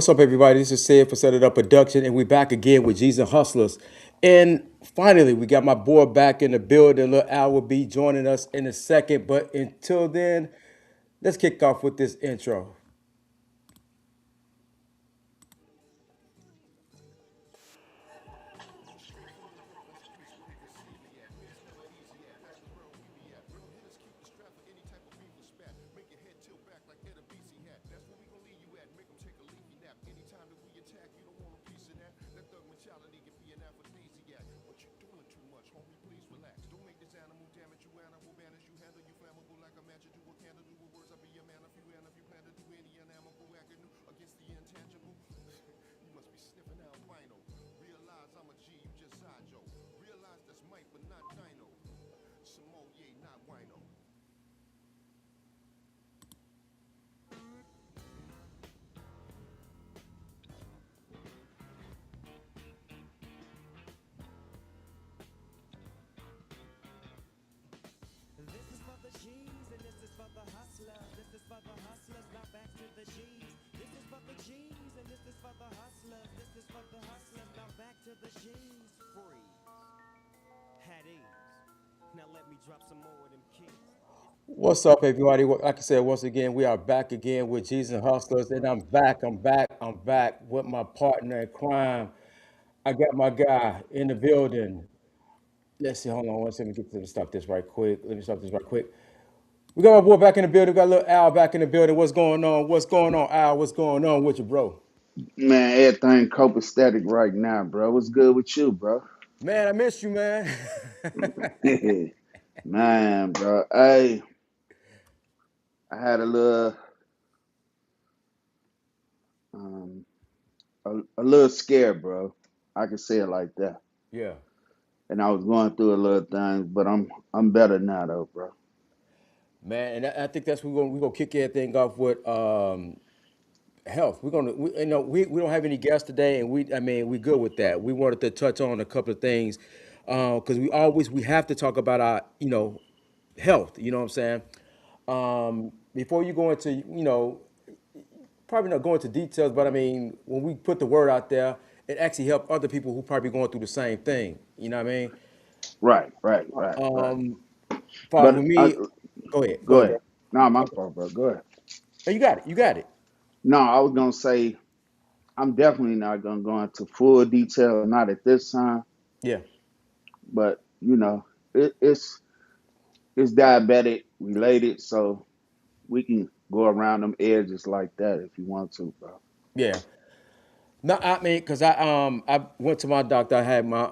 What's up, everybody? This is Sid for CedItUp Production, and we're back again with G's and Hustlers. And finally, we got my boy back in the building. Little Al will be joining us in a second, but until then, let's kick off with this intro. This is for the G's and this is for the hustlers. This is for the hustlers, now back to the G's. This is for the G's and this is for the hustlers. This is for the hustlers, now back to the G's. Freeze. Had ease. Now let me drop some more of them keys. What's up, everybody? Like I said, once again, we are back again with G's and Hustlers, and I'm back with my partner in crime. I got my guy in the building. Let's see, hold on one second. Let me stop this right quick. Let me stop this right quick. We got my boy back in the building. We got little Al back in the building. What's going on? What's going on, Al? What's going on with you, bro? Man, everything copacetic right now, bro. What's good with you, bro? Man, I missed you, man. Man, bro. Hey, I had um, a little scare, bro. I can say it like that. Yeah, And I was going through a little things, but I'm better now, though, bro. man, and I think that's we're gonna kick everything off with health. We don't have any guests today, and we good with that. We wanted to touch on a couple of things because we have to talk about our health. You know what I'm saying? Before you go into probably not go into details, but I mean, when we put the word out there, it actually helped other people who probably going through the same thing. You know what I mean? Right. For But me, go go ahead, bro. ahead. No, my fault, bro. Go ahead. Hey, you got it, you got it. No, I was gonna say I'm definitely not gonna go into full detail, not at this time. Yeah, But it's diabetic related, so we can go around them edges like that if you want to, bro. yeah. No, I mean, cause I went to my doctor. I had my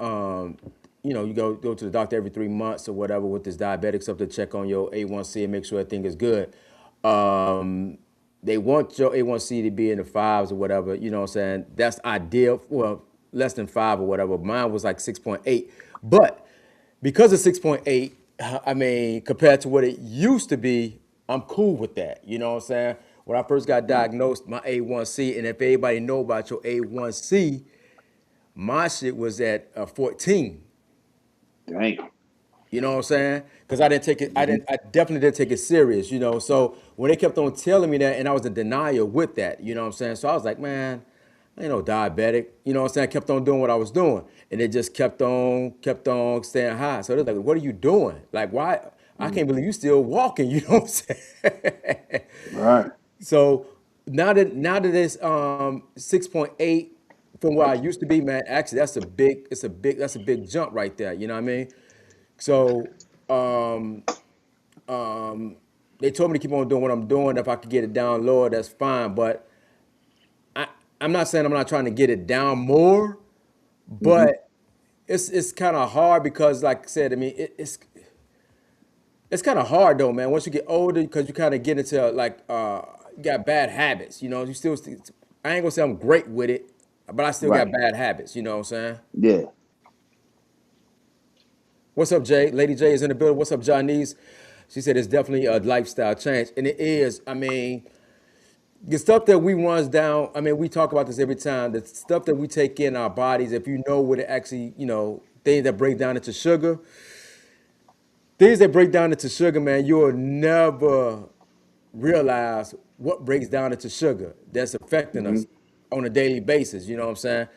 you go to the doctor every 3 months or whatever with this diabetic stuff to check on your A1C and make sure everything is good. They want your A1C to be in the fives or whatever. You know what I'm saying? That's ideal. Well, less than five or whatever. Mine was like 6.8, but because of 6.8, I mean, compared to what it used to be, I'm cool with that. You know what I'm saying? When I first got diagnosed, my A1C, and if anybody know about your A1C, my shit was at 14. Damn. You know what I'm saying? Because I didn't take it, Hmm. I definitely didn't take it serious, you know. So when they kept on telling me that, and I was in denial with that, you know what I'm saying? So I was like, man, I ain't no diabetic. You know what I'm saying? I kept on doing what I was doing. And it just kept on staying high. So they're like, what are you doing? Like, why? I can't believe you still walking, you know what I'm saying? Right. So now that it's 6.8 from where I used to be, man, actually that's a big jump right there. You know what I mean? So they told me to keep on doing what I'm doing. If I could get it down lower, that's fine. But I'm not saying I'm not trying to get it down more, Hmm. but it's kind of hard because, like I said, I mean, it's kind of hard though, man. Once you get older, because you kind of get into like you got bad habits. You know, I ain't gonna say I'm great with it, but I still got Right. bad habits. You know what I'm saying? Yeah. What's up, Jay? Lady J is in the building. What's up, Johnny's? She said it's definitely a lifestyle change, and it is. I mean, the stuff that we runs down. I mean, we talk about this every time. The stuff that we take in our bodies, if you know what it actually, things that break down into sugar, man, you'll never realize what breaks down into sugar that's affecting Hmm. us. on a daily basis. You know what I'm saying?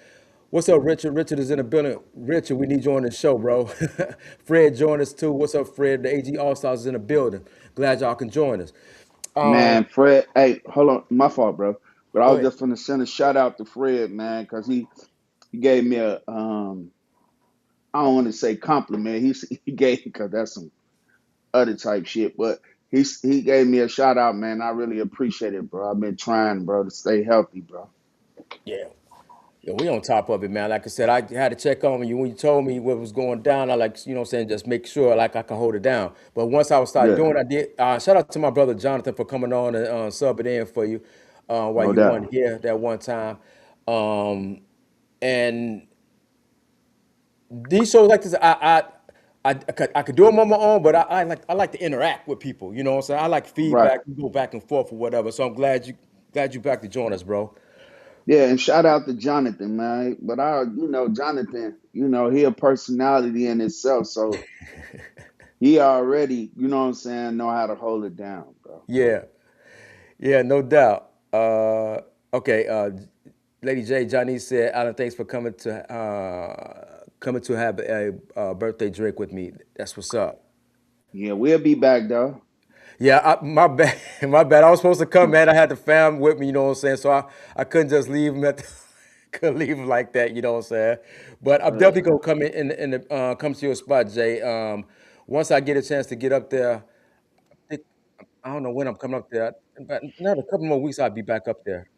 What's up, Richard? Richard is in the building. Richard, we need you on the show, bro. Fred joined us too. What's up, Fred? The AG All Stars is in the building. Glad y'all can join us. Man, Fred, hey, hold on, my fault, bro. But I Go was ahead. just gonna send a shout out to Fred, man, because he gave me a I don't want to say compliment. He gave because that's some other type shit, but he gave me a shout out, man. I really appreciate it, bro. I've been trying, bro, to stay healthy, bro. Yeah. Yeah, we on top of it, man. Like I said, I had to check on you when you told me what was going down. I like, you know what I'm saying, just make sure like I can hold it down. But once I would start Yeah, doing, I did. Shout out to my brother Jonathan for coming on and subbing in for you while no you weren't doubt. here that one time. Um, and these shows like this, I could do them on my own, but I like to interact with people. You know what I'm saying? I like Right. feedback. We go back and forth or whatever. So I'm glad you back to join us, bro. Yeah, and shout out to Jonathan, man. But Jonathan, he a personality in itself, so he already, you know what I'm saying, know how to hold it down, bro. Yeah. Yeah, no doubt. Okay, Lady J, Johnny said, Alan, thanks for coming to have a birthday drink with me. That's what's up. Yeah, we'll be back though. Yeah, my bad, my bad. I was supposed to come, man. I had the fam with me, you know what I'm saying? So I couldn't just leave him couldn't leave him like that, you know what I'm saying? But I'm That's definitely gonna cool. come come to your spot, Jay. Once I get a chance to get up there, think, I don't know when I'm coming up there. But another couple more weeks, I'll be back up there.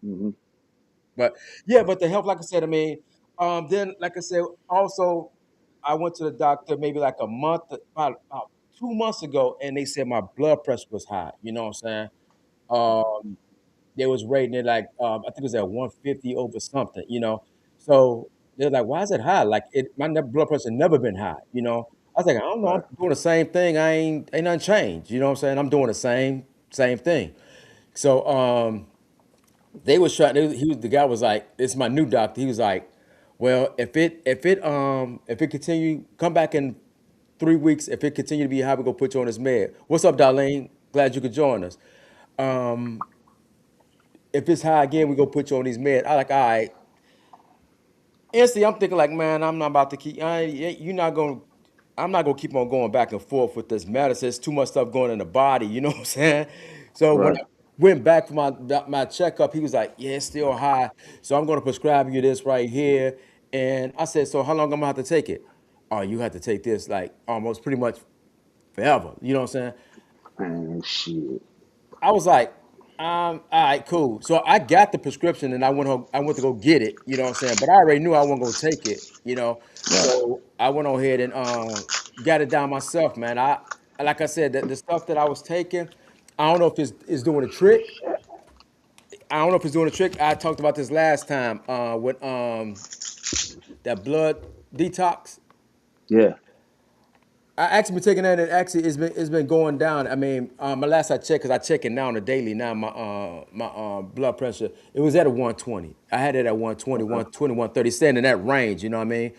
Hmm. But yeah, but the health, like I said, I mean, then like I said, also I went to the doctor maybe like about 2 months ago, and they said my blood pressure was high. You know what I'm saying? Um, they was rating it like I think it was at 150 over something. So they're like, why is it high? Like my blood pressure never been high. I was like, I don't know, I'm Right. doing the same thing. I ain't nothing changed. You know what I'm saying? I'm doing the same thing. So they was trying. The guy was like, "It's my new doctor." He was like, "Well, if it continue, come back in 3 weeks. If it continue to be high, we gonna put you on this med." What's up, Darlene? Glad you could join us. Um, if it's high again, we gonna put you on these meds. I like, all right. Instantly, I'm thinking like, man, I'm not about to keep. You're not gonna. I'm not gonna keep on going back and forth with this medicine. There's too much stuff going in the body. You know what I'm saying? So when I Right. went back for my checkup, he was like, "Yeah, it's still high. So I'm gonna prescribe you this right here." And I said, "So how long I'm gonna have to take it?" "Oh, you have to take this like almost pretty much forever." You know what I'm saying? Man, shit. I was like, all right, cool. So I got the prescription and I went to go get it, you know what I'm saying? But I already knew I wasn't gonna take it. Right. So I went on ahead and got it down myself, man. Like I said, the stuff that I was taking, I don't know if it's doing a trick. I don't know if it's doing a trick. I talked about this last time with that blood detox. Yeah. I actually been taking that, and actually it's been going down. I mean, my last I checked, because I check it now on a daily. Now my blood pressure, it was at a 120. I had it at 120, Okay. 120, 130, staying in that range. You know what I mean?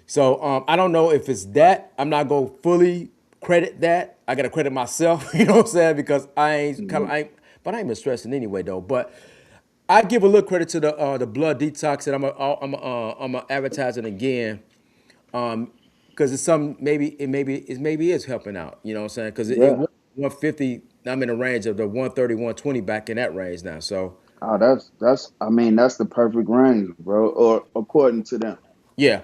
So I don't know if it's that. I'm not gonna fully credit that. I gotta credit myself. You know what I'm saying? Because Hmm. but I ain't been stressing anyway though. But I give a little credit to the blood detox, and I'm a advertise it again, because it's some maybe is helping out. You know what I'm saying? Because it Yeah. was 150. I'm in the range of the 130, 120, back in that range now. So Oh, that's. I mean, that's the perfect range, bro. Or according to them. yeah,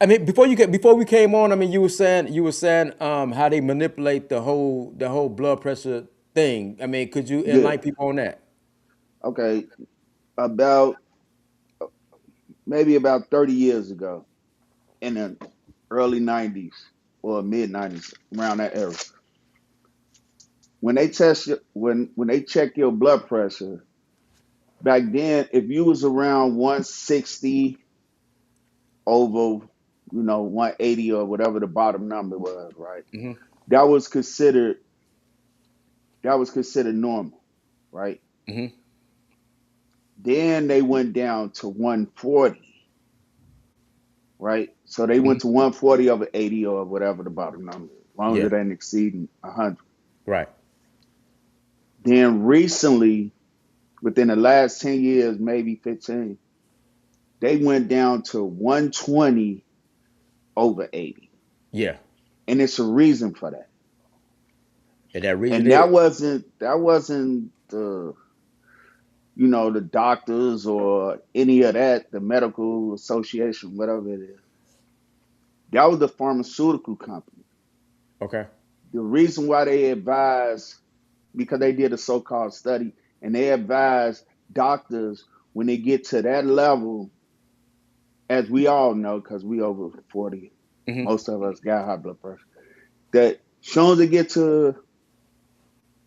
I mean before we came on, I mean you were saying how they manipulate the whole blood pressure thing. I mean, could you Yeah. enlighten people on that? Okay. About maybe about 30 years ago, in the early 90s or mid 90s, around that era, when they test you, when they check your blood pressure, back then, if you was around 160 over, 180 or whatever the bottom number was, right? That was considered that was considered normal, right? Then they went down to 140, right? So they went to 140 over 80 or whatever the bottom number is, as long as Yeah, it ain't exceeding 100. right. Then recently, Within the last 10 years, maybe 15, they went down to 120 over 80. Yeah. And it's a reason for that. And that reason And is that wasn't the doctors or any of that, the medical association, whatever it is. That was the pharmaceutical company. okay. The reason why they advise, because they did a so-called study, and they advise doctors when they get to that level, as we all know, because we over 40, Hmm. most of us got high blood pressure, that soon as they get to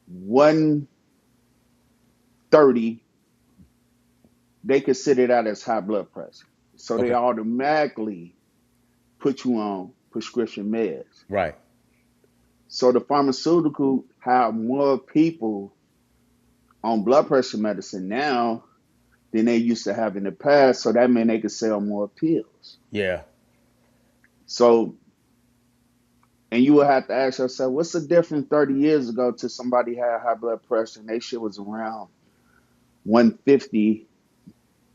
130, they consider that as high blood pressure. So they Okay. automatically put you on prescription meds. Right. So the pharmaceutical have more people on blood pressure medicine now than they used to have in the past. So that meant they could sell more pills. Yeah. So, and you would have to ask yourself, what's the difference 30 years ago to somebody had high blood pressure and they shit was around 150,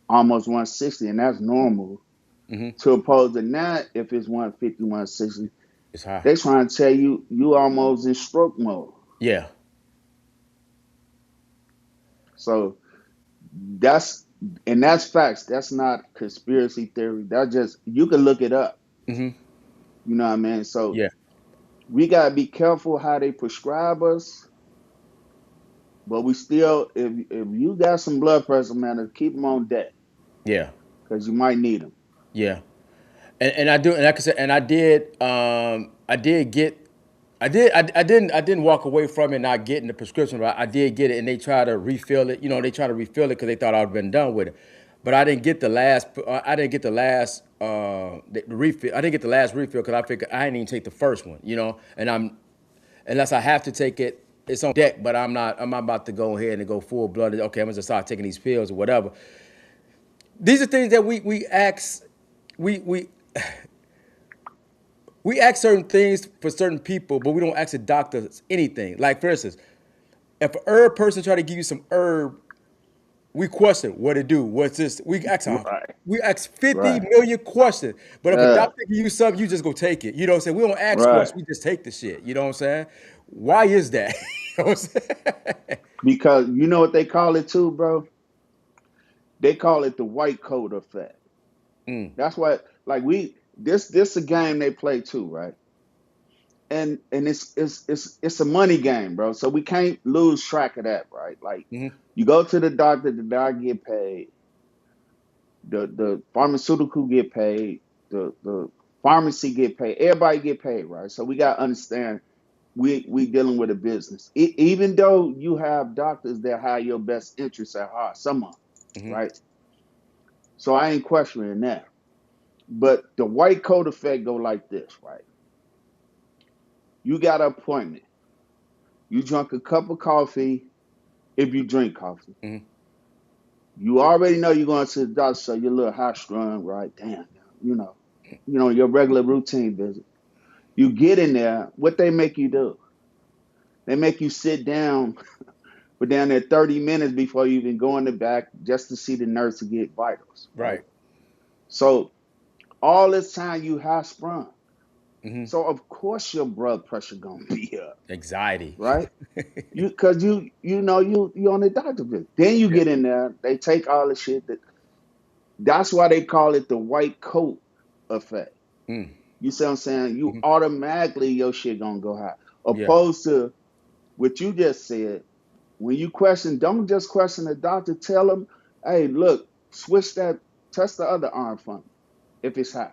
almost 160, and that's normal. Hmm. To oppose to now, if it's 150, 160, It's high. they trying to tell you almost in stroke mode. Yeah. So that's that's facts. That's not conspiracy theory. That just you can look it up. Hmm. You know what I mean? So Yeah. we gotta be careful how they prescribe us. But we still, if you got some blood pressure, man, keep them on deck Yeah. because you might need them. Yeah. And I do, and like I said, and I did get, I didn't walk away from it not getting the prescription, but I did get it, and they try to refill it. You know, they try to refill it because they thought I'd been done with it, but I didn't get the last. I didn't get the last the refill. I didn't get the last refill because I figured I didn't even take the first one. You know, and unless I have to take it, it's on deck. But I'm not about to go ahead and go full blooded. Okay, I'm gonna just start taking these pills or whatever. These are things that we ask. We we ask certain things for certain people, but we don't ask the doctors anything. Like for instance, if an herb person try to give you some herb, we question what it do, what's this. Right, We ask 50 right, million questions. But if a yeah, doctor give you something, you just go take it. You know what I'm saying? We don't ask right. questions, we just take the shit. You know what I'm saying? Why is that? You know what I'm saying? Because you know what they call it too, bro? They call it the white coat effect. That's why, like this a game they play too, right? And it's a money game, bro. So we can't lose track of that, right? Like Hmm. you go to the doctor get paid, the pharmaceutical get paid, the pharmacy get paid, everybody get paid, right? So we got to understand we dealing with a business. Even though you have doctors that have your best interests at heart, some of them, Hmm. right? So I ain't questioning that. But the white coat effect go like this, right? You got an appointment. You drunk a cup of coffee if you drink coffee. Hmm. You already know you're going to the doctor, so you're a little high strung, right? Damn, you know, your regular routine visit. You get in there, what they make you do? They make you sit down for down there 30 minutes before you even go in the back just to see the nurse to get vitals, right? Right. So all this time you high sprung. Hmm. So of course your blood pressure gonna be up, Anxiety. right? You on the doctor visit. Then you Yeah. get in there, they take all the shit that's why they call it the white coat effect. Mm. You see what I'm saying? You Hmm. automatically your shit gonna go high. Yeah. Opposed to what you just said, when you question, don't just question the doctor. Tell them, hey, look, switch that, test the other arm for me if it's high.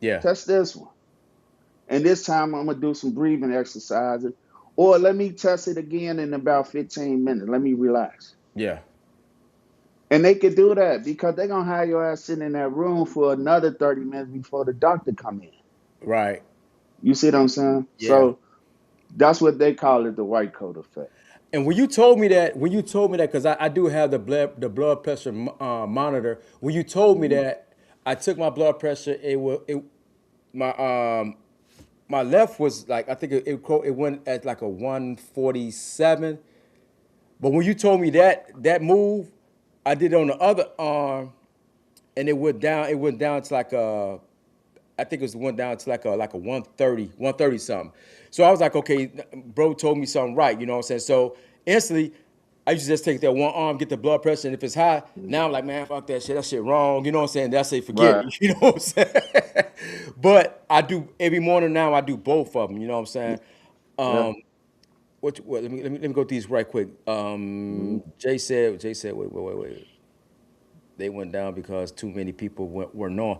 Yeah. Test this one. And this time I'm gonna do some breathing exercises. Or let me test it again in about 15 minutes. Let me relax. Yeah. And they could do that because they're gonna have your ass sitting in that room for another 30 minutes before the doctor come in. Right. You see what I'm saying? Yeah. So that's what they call it, the white coat effect. And when you told me that, because I do have the blood pressure monitor. When you told me Mhm. that, I took my blood pressure. My my left was like, I think it went at like a 147. But when you told me that move, I did it on the other arm, and it went down. It went down to like a, I think it was went down to like a 130 something. So I was like, okay, bro told me something right. You know what I'm saying? So instantly, I used to just take that one arm, get the blood pressure, and if it's high, now I'm like, man, fuck that shit wrong. You know what I'm saying? That's say forget Right. it. You know what I'm saying? But I do every morning now. I do both of them. You know what I'm saying? Yeah. What let me go through these right quick. Mhm. Jay said, wait. They went down because too many people weren't on.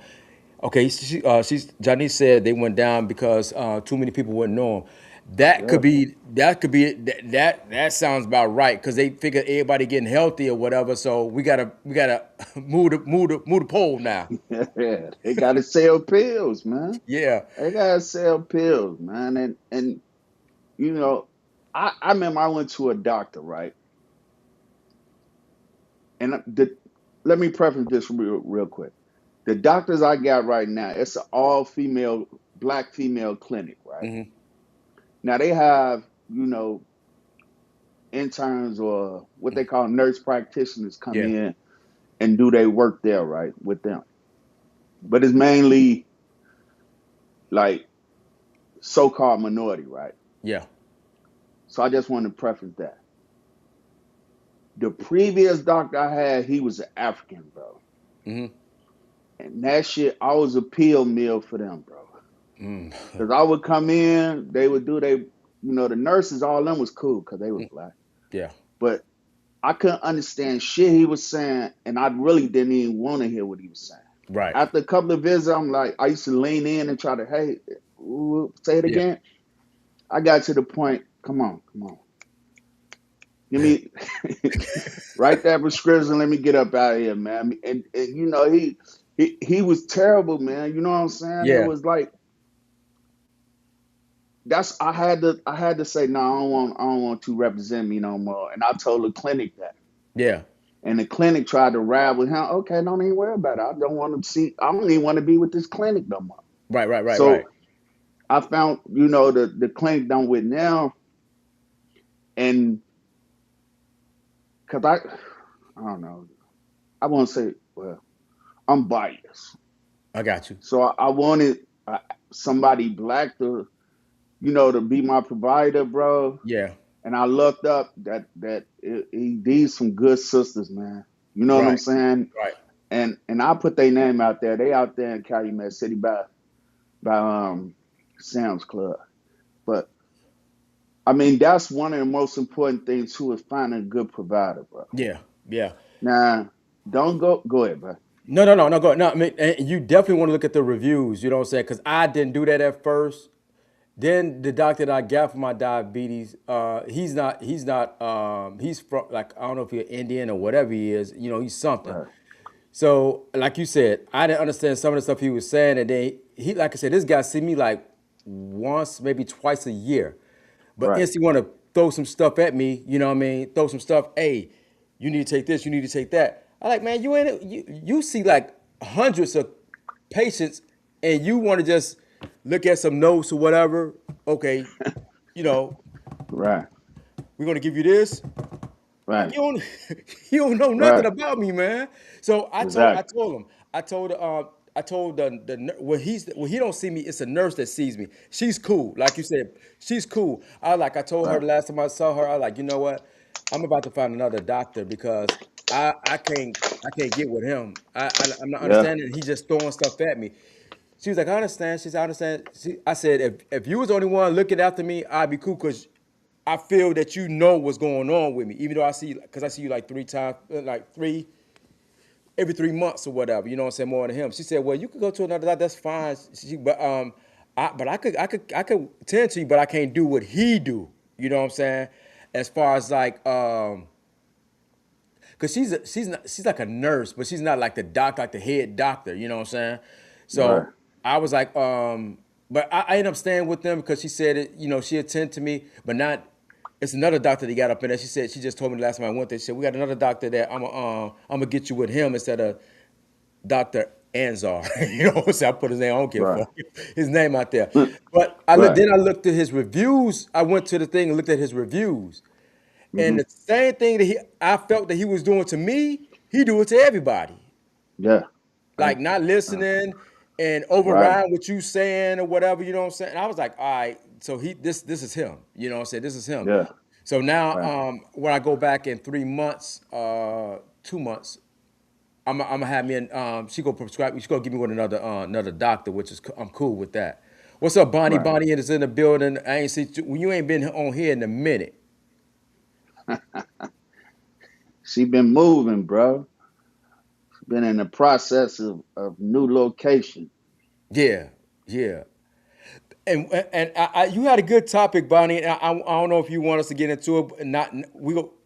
Okay, Janice said they went down because too many people wouldn't know them. Yeah. That sounds about right because they figure everybody getting healthy or whatever. So we gotta move the pole now. Yeah. They gotta sell pills, man. Yeah. They gotta sell pills, man. And you know, I remember I went to a doctor, right? And let me preface this real quick. The doctors I got right now, it's an all female, black female clinic, right? Hmm. Now they have, interns or what they call nurse practitioners come Yeah. in and do their work there, right, with them. But it's mainly like so-called minority, right? Yeah. So I just want to preface that. The previous doctor I had, he was an African, bro. Hmm. And that shit, I was a pill mill for them, bro. Because I would come in, they would do the nurses, all of them was cool because they was black. Yeah. But I couldn't understand shit he was saying, and I really didn't even want to hear what he was saying. Right. After a couple of visits, I'm like, I used to lean in and try to, hey, say it Yeah. again. I got to the point, come on, come on. Give me, write that prescription, let me get up out of here, man. And he was terrible, man. You know what I'm saying? It Yeah. was like, I had to say no. I don't want to represent me no more. And I told the clinic that, Yeah. and the clinic tried to ride with him. Okay, don't even worry about it. I don't want to see. I don't even want to be with this clinic no more. Right. So I found the clinic I'm with now, and because I don't know. I want to say, well, I'm biased, I got you. so I wanted somebody black to be my provider, bro. Yeah. And I looked up these some good sisters, man. You know what I'm Right. saying? Right. And I put their name out there. They out there in Calumet City by Sam's Club. But I mean, that's one of the most important things too is finding a good provider, bro. Yeah. Yeah. Now, don't go ahead, bro. No. Go. No, I mean, and you definitely want to look at the reviews. You know what I'm saying? Because I didn't do that at first. Then the doctor that I got for my diabetes, he's from like I don't know if he's Indian or whatever he is. You know, he's something. Right, So, like you said, I didn't understand some of the stuff he was saying, and then like I said, this guy see me like once, maybe twice a year, but right. instantly want to throw some stuff at me. You know what I mean? Throw some stuff. Hey, you need to take this. You need to take that. I like, man, you see like hundreds of patients, and you want to just look at some notes or whatever. Okay, you know, Right, we're gonna give you this. Like right, you don't you don't know nothing right. about me, man. So I Exactly. told him. I told well he don't see me, it's a nurse that sees me. She's cool. Like you said, she's cool. I told her Right. the last time I saw her, I like, you know what? I'm about to find another doctor because I can't get with him. I'm not Yeah. understanding. He's just throwing stuff at me. She was like, I understand. She said, I understand. I said, if you was the only one looking after me, I'd be cool because I feel that you know what's going on with me, even though because I see you like 3 times, like every 3 months or whatever. You know what I'm saying? More than him. She said, well, you could go to another doctor. That's fine. But I could tend to you, but I can't do what he do. You know what I'm saying? As far as like, cause she's like a nurse, but she's not like the doc, like the head doctor. You know what I'm saying? Right. So I was like, but I ended up staying with them because she said it. You know, she attended to me, but not. It's another doctor that got up in there. She said she just told me the last time I went there. She said we got another doctor that I'm gonna get you with him instead of Doctor Anzar. You know what I'm saying? I put his name. I don't care Right. for his name out there. But Right. then I looked at his reviews. I went to the thing and looked at his reviews. And Hmm. the same thing that I felt that he was doing to me, He do it to everybody. Yeah. Uh, Like not uh, listening and right. overriding what you saying or whatever, you know what I'm saying? And I was like, all right, so this is him. You know what I'm saying? This is him. Yeah. So now Right. when I go back in 3 months, 2 months, I'm gonna have me and she gonna prescribe me, she gonna give me with another doctor, which is I'm cool with that. What's up, Bonnie? Right. Bonnie is in the building. I ain't see you ain't been on here in a minute. She been moving, bro. Been in the process of new location. Yeah, yeah. And you had a good topic, Bonnie. And I don't know if you want us to get into it. Not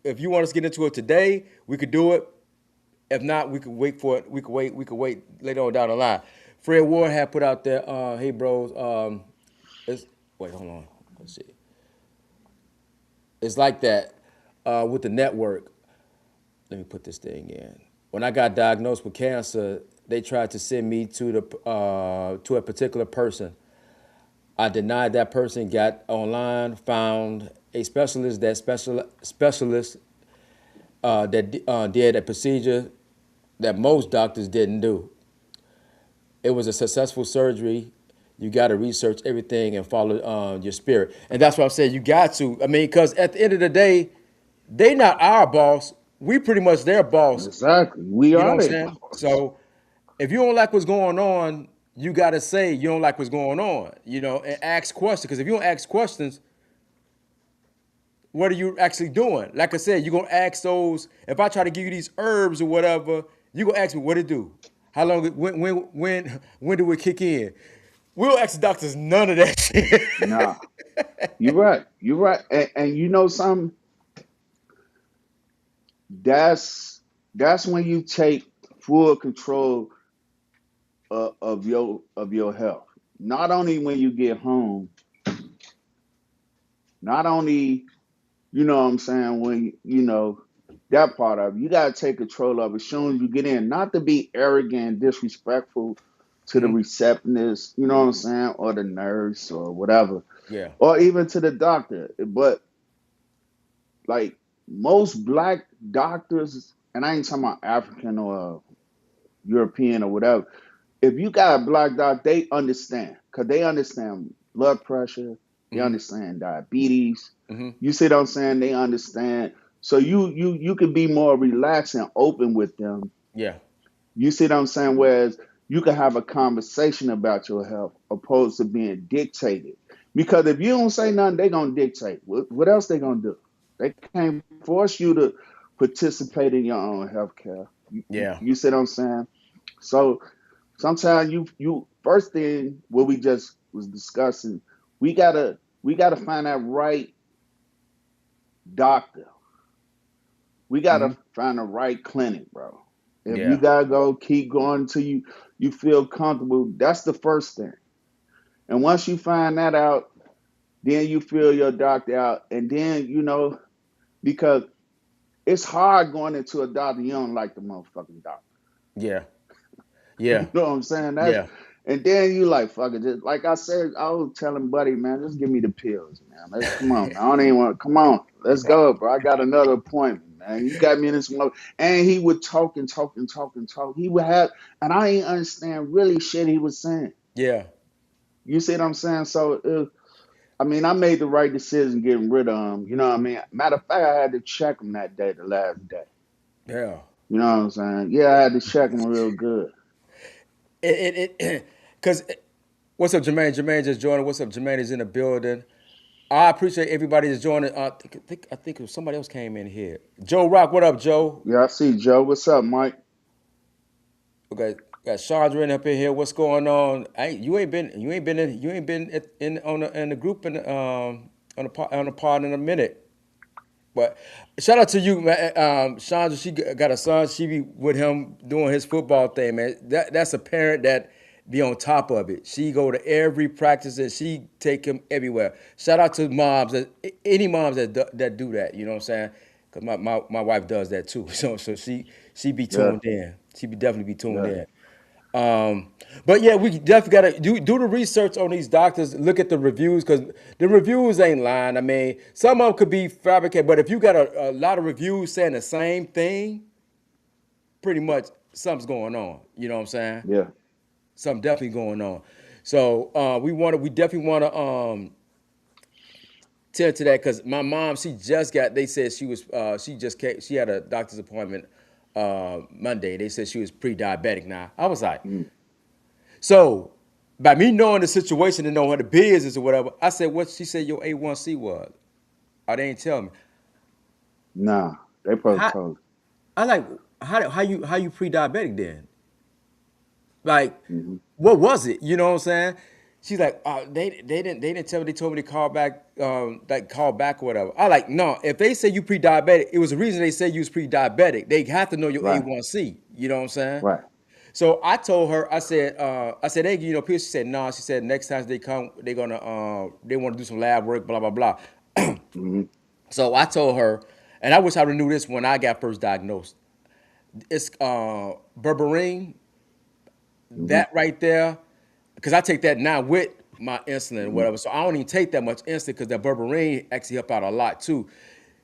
if you want us to get into it today, we could do it. If not, we could wait for it. We could wait. We could wait later on down the line. Fred Ward had put out there. Hey, bros. It's, wait, hold on. Let's see. It's like that with the network. Let me put this thing in. When I got diagnosed with cancer, they tried to send me to a particular person. I denied that person, got online, found a specialist that did a procedure that most doctors didn't do. It was a successful surgery. You got to research everything and follow your spirit, and that's what I'm saying. You got to. I mean, because at the end of the day, they not our boss. We pretty much their boss. Exactly. We You know what are I'm their saying? boss. So if you don't like what's going on, you got to say you don't like what's going on. You know, and ask questions. Because if you don't ask questions, what are you actually doing? Like I said, you're gonna ask those. If I try to give you these herbs or whatever, you gonna ask me what it do. How long? When do it kick in? We'll ask the doctors none of that shit. Nah. You're right. You're right. And you know something? That's when you take full control of your health. Not only when you get home, not only you know what I'm saying when that part of it, you gotta take control of it as soon as you get in. Not to be arrogant and disrespectful to the Mhm. receptionist, you know what I'm saying, or the nurse or whatever, Yeah. or even to the doctor. But like most black doctors, and I ain't talking about African or European or whatever. If you got a black doctor, they understand because they understand blood pressure, they Hmm. understand diabetes. Hmm. You see what I'm saying? They understand. So you can be more relaxed and open with them. Yeah. You see what I'm saying? Whereas you can have a conversation about your health opposed to being dictated. Because if you don't say nothing, they're gonna dictate. What else they gonna do? They can't force you to participate in your own health care. Yeah. You see what I'm saying? So sometimes you first thing what we just was discussing, we gotta find that right doctor. We Hmm. gotta find the right clinic, bro. If you Yeah. gotta go, keep going until you feel comfortable. That's the first thing. And once you find that out, then you feel your doctor out, and then because it's hard going into a doctor you don't like the motherfucking doctor. Yeah. You Yeah. know what I'm saying? Yeah. And then you like fuck it. Just, like I said, I was telling Buddy, man, just give me the pills, man. Let's come on, man. I don't even want. Come on, let's go, bro. I got another appointment, man. You got me in this mother. And he would talk and talk and talk and talk. He would have, and I ain't understand really shit he was saying. Yeah. You see what I'm saying? So, I mean, I made the right decision getting rid of him. You know what I mean? Matter of fact, I had to check him that day, the last day. Yeah. You know what I'm saying? Yeah, I had to check him real good. Because what's up, Jermaine? Jermaine just joined. What's up, Jermaine is in the building. I appreciate everybody that's joining. I think somebody else came in here. Joe Rock, what up, Joe? Yeah, I see Joe. What's up, Mike? We got Chandra up in here. What's going on? You ain't been in on the group on the pod in a minute. But shout out to you, man. Chandra, she got a son. She be with him doing his football thing, man. That's a parent that be on top of it. She go to every practice and she take him everywhere. Shout out to moms, any moms that do that. You know what I'm saying? Cause my wife does that too. So she be Yeah, tuned in. She be definitely be tuned yeah. in. Um, but yeah, we definitely gotta do the research on these doctors. Look at the reviews because the reviews ain't lying. I mean, some of them could be fabricated, but if you got a lot of reviews saying the same thing, pretty much something's going on. You know what I'm saying? Yeah. Something definitely going on. So we definitely want to tend to that because my mom, she just got. They said she was, she just came, she had a doctor's appointment Monday. They said she was pre-diabetic. Now I was like, Mm. so by me knowing the situation and knowing what the business or whatever, I said, what she said your A1C was. Oh, they ain't tell me. Nah, they probably How told. I like how you pre-diabetic then? Like, Hmm. what was it? You know what I'm saying? She's like, they didn't tell me. They told me to call back, like call back or whatever. I like, no. If they say you pre-diabetic, it was the reason they said you was pre-diabetic. They have to know your Right. A1C. You know what I'm saying? Right. So I told her, I said, hey, you know, people. She said, no. She said, next time they come, they're gonna, they want to do some lab work, blah blah blah. Hmm. So I told her, and I wish I would knew this when I got first diagnosed. It's berberine, Hmm. that right there, because I take that now with my insulin and Hmm. whatever. So I don't even take that much insulin because that berberine actually help out a lot too.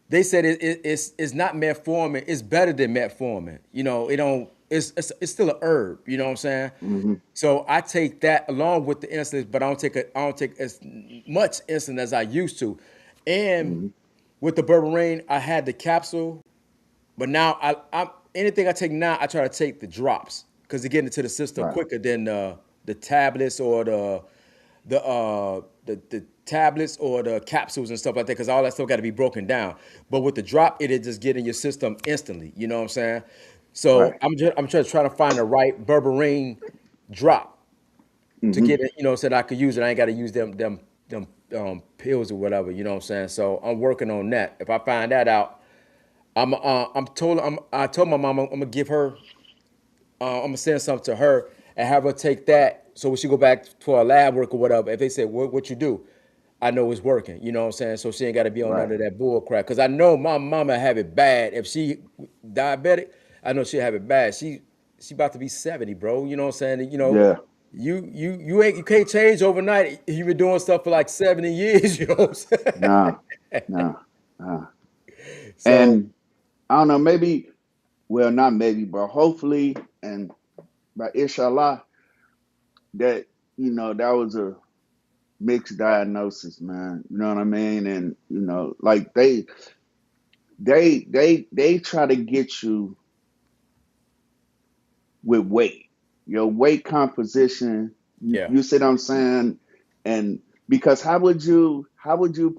They said it's not metformin. It's better than metformin. You know, it don't. It's still a herb. You know what I'm saying? Hmm. So I take that along with the insulin, but I don't take as much insulin as I used to. And Hmm. with the berberine, I had the capsule, but now I'm anything I take now, I try to take the drops because they get into the system Right. quicker than the tablets or the tablets or the capsules and stuff like that. Because all that stuff got to be broken down. But with the drop, it'll just get in your system instantly. You know what I'm saying? So Right. I'm just trying to find the right berberine drop to Hmm. get it. You know, so that I could use it. I ain't got to use them pills or whatever. You know what I'm saying? So I'm working on that. If I find that out, I told my mom I'm gonna give her, I'm gonna send something to her and have her take that. So when she go back for a lab work or whatever, if they say what you do, I know it's working. You know what I'm saying? So she ain't got to be on Right. none of that bull crap. Cause I know my mama have it bad. If she diabetic, I know she have it bad. She about to be 70, bro. You know what I'm saying? You know, Yeah. you can't change overnight. You've been doing stuff for like 70 years. You know what I'm saying? Nah. Nah. Nah. So And I don't know. Maybe. Well, not maybe, but hopefully, and by inshallah, that that was a mixed diagnosis, man. You know what I mean? And like they try to get you with weight, your weight composition. You, yeah, you see what I'm saying? And because how would you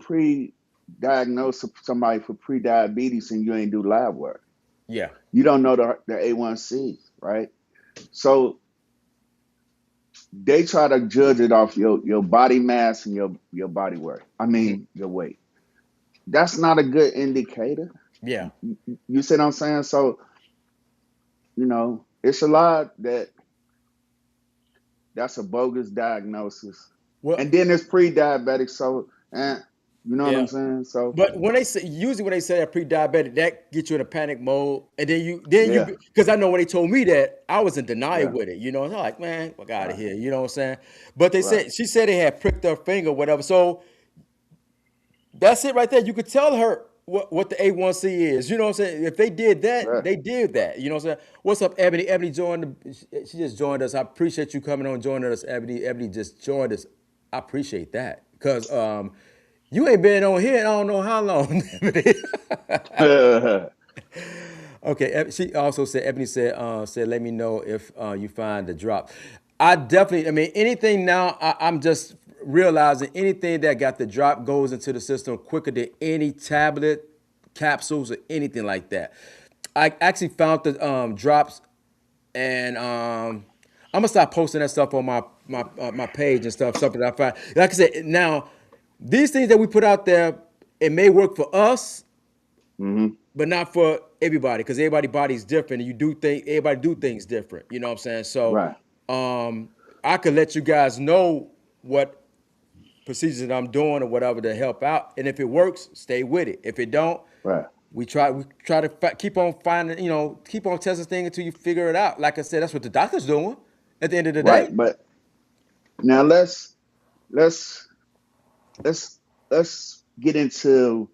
pre-diagnose somebody for pre-diabetes and you ain't do lab work? yeah. You don't know the A1C, right? So they try to judge it off your body mass and your body weight. I Mhm. mean your weight. That's not a good indicator. Yeah. You see what I'm saying? So it's a lot that's a bogus diagnosis. Well, And then it's pre-diabetic, so you know what yeah. I'm saying? So But when they say usually when they say that pre-diabetic, that gets you in a panic mode, and then you yeah, because I know when they told me that I was in denial yeah, with it. You know, I'm like, man, fuck out of right, here. You know what I'm saying? But they right, said she said they had pricked her finger, whatever. So that's it right there. You could tell her what the A1C is. You know what I'm saying? If they did that, right. they did that. You know what I'm saying? What's up, Ebony? Ebony joined. She just joined us. I appreciate you coming on, joining us, Ebony. Ebony just joined us. I appreciate that because you ain't been on here in I don't know how long. Ebony. Okay. She also said Ebony said let me know if you find the drop. I definitely. I mean anything now. I'm just realizing anything that got the drop goes into the system quicker than any tablet, capsules, or anything like that. I actually found the drops, and I'm gonna start posting that stuff on my page and stuff. Something that I find. Like I said, now these things that we put out there, it may work for us, Hmm. but not for everybody because everybody body's different and everybody do things different, you know what I'm saying? So Right, um I could let you guys know what procedures that I'm doing or whatever to help out, and if it works, stay with it. If it don't, right, we try to keep on finding, keep on testing things until you figure it out. Like I said, that's what the doctor's doing at the end of the right. day. But now let's let's let's get into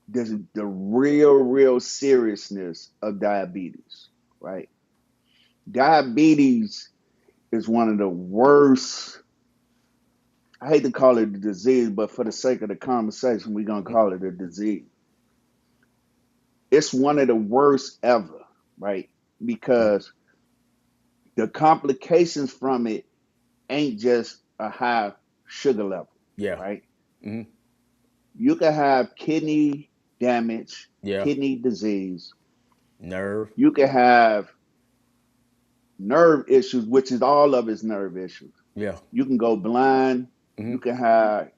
the real seriousness of diabetes, right? Diabetes is one of the worst. I hate to call it a disease, but for the sake of the conversation, we're gonna call it a disease. It's one of the worst ever, right? Because the complications from it ain't just a high sugar level, Yeah. right? Hmm. You can have kidney damage, Yeah. kidney disease. Nerve. You can have nerve issues, which is all of its nerve issues. Yeah. You can go blind. Hmm. You can have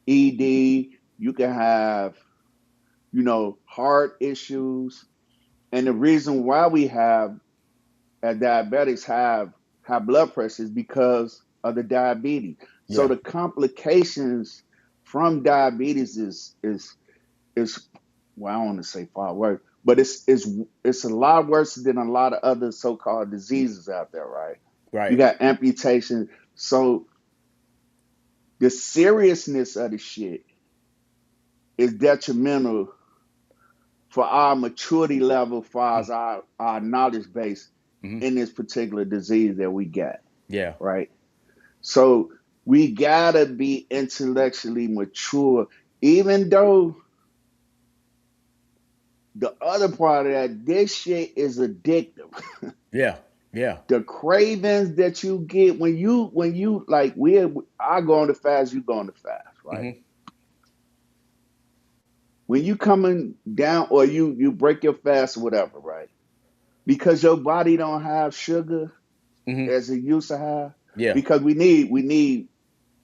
ED. You can have, heart issues. And the reason why we have diabetics have high blood pressure is because of the diabetes. So Yeah. the complications from diabetes is well, I don't want to say far worse, but it's a lot worse than a lot of other so-called diseases out there, right? You Right. got amputation. So the seriousness of the shit is detrimental for our maturity level, for our knowledge base Hmm. in this particular disease that we got, Yeah. right? So we gotta be intellectually mature, even though the other part of that, this shit is addictive. Yeah. Yeah. The cravings that you get when you like I go on the fast, you go on the fast, right? Hmm. When you coming down or you break your fast or whatever, right? Because your body don't have sugar Hmm. as it used to have. Yeah. Because we need,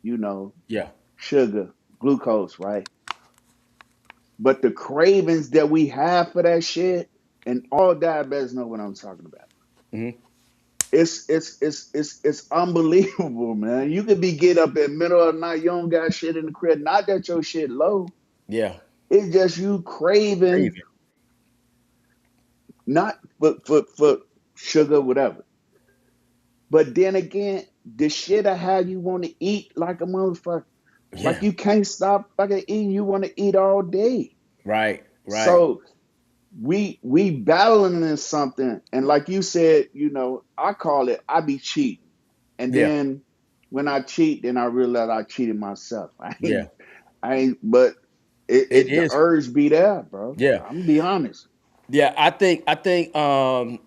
you know, Yeah. sugar, glucose, right? But the cravings that we have for that shit, and all diabetics know what I'm talking about. Hmm. It's unbelievable, man. You could be get up in the middle of the night, you don't got shit in the crib. Not that your shit low. Yeah. It's just you craving, Craving. not for sugar, whatever. But then again, the shit I have you want to eat like a motherfucker. Like Yeah. you can't stop fucking eating. You want to eat all day. Right. Right. So we battling in something, and like you said, I call it I be cheating, and Yeah. then when I cheat, then I realize I cheated myself. Yeah. I ain't, but It the is. urge be there, bro. Yeah. I'm gonna be honest. Yeah. I think um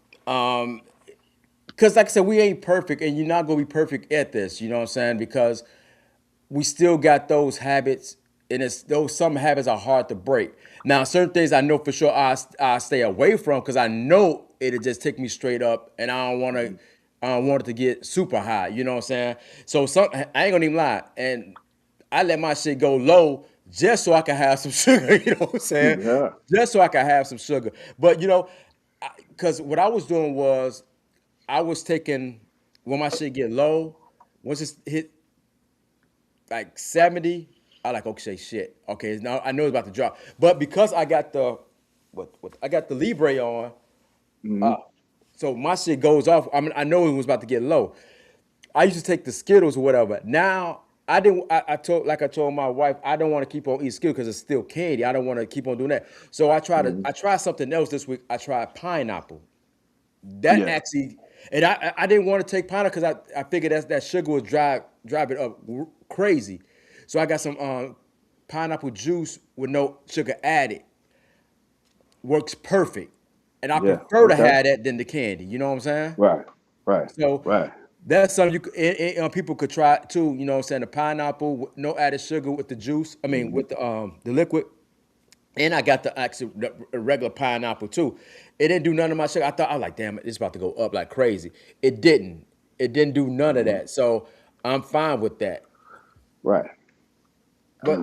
because like I said, we ain't perfect and you're not gonna be perfect at this, you know what I'm saying? Because we still got those habits, and it's those some habits are hard to break. Now, certain things I know for sure I stay away from because I know it'll just take me straight up, and I don't want it to get super high. You know what I'm saying? So I ain't gonna even lie, and I let my shit go low just so I can have some sugar. You know what I'm saying? Yeah. Just so I can have some sugar. But because what I was doing was I was taking when my shit get low, once it hit like 70, I like, okay, shit. Okay, now I know it's about to drop. But because I got the what I got the Libre on, Hmm. so my shit goes off. I mean, I know it was about to get low. I used to take the Skittles or whatever. Now I didn't. I told my wife, I don't want to keep on eating Skittles because it's still candy. I don't want to keep on doing that. So Hmm. I tried something else this week. I tried pineapple. That Yeah. actually, and I didn't want to take pineapple because I figured that sugar would drive it up crazy. So I got some pineapple juice with no sugar added. Works perfect, and I Yeah. prefer to Okay. have that than the candy. You know what I'm saying? Right. Right. So Right. that's something people could try too. You know what I'm saying? The pineapple, no added sugar with the juice. I mean, Hmm. with the liquid. And I got the actual the regular pineapple too. It didn't do none of my sugar. I was like, damn it, it's about to go up like crazy. It didn't. It didn't do none of Hmm. that. So I'm fine with that. Right. But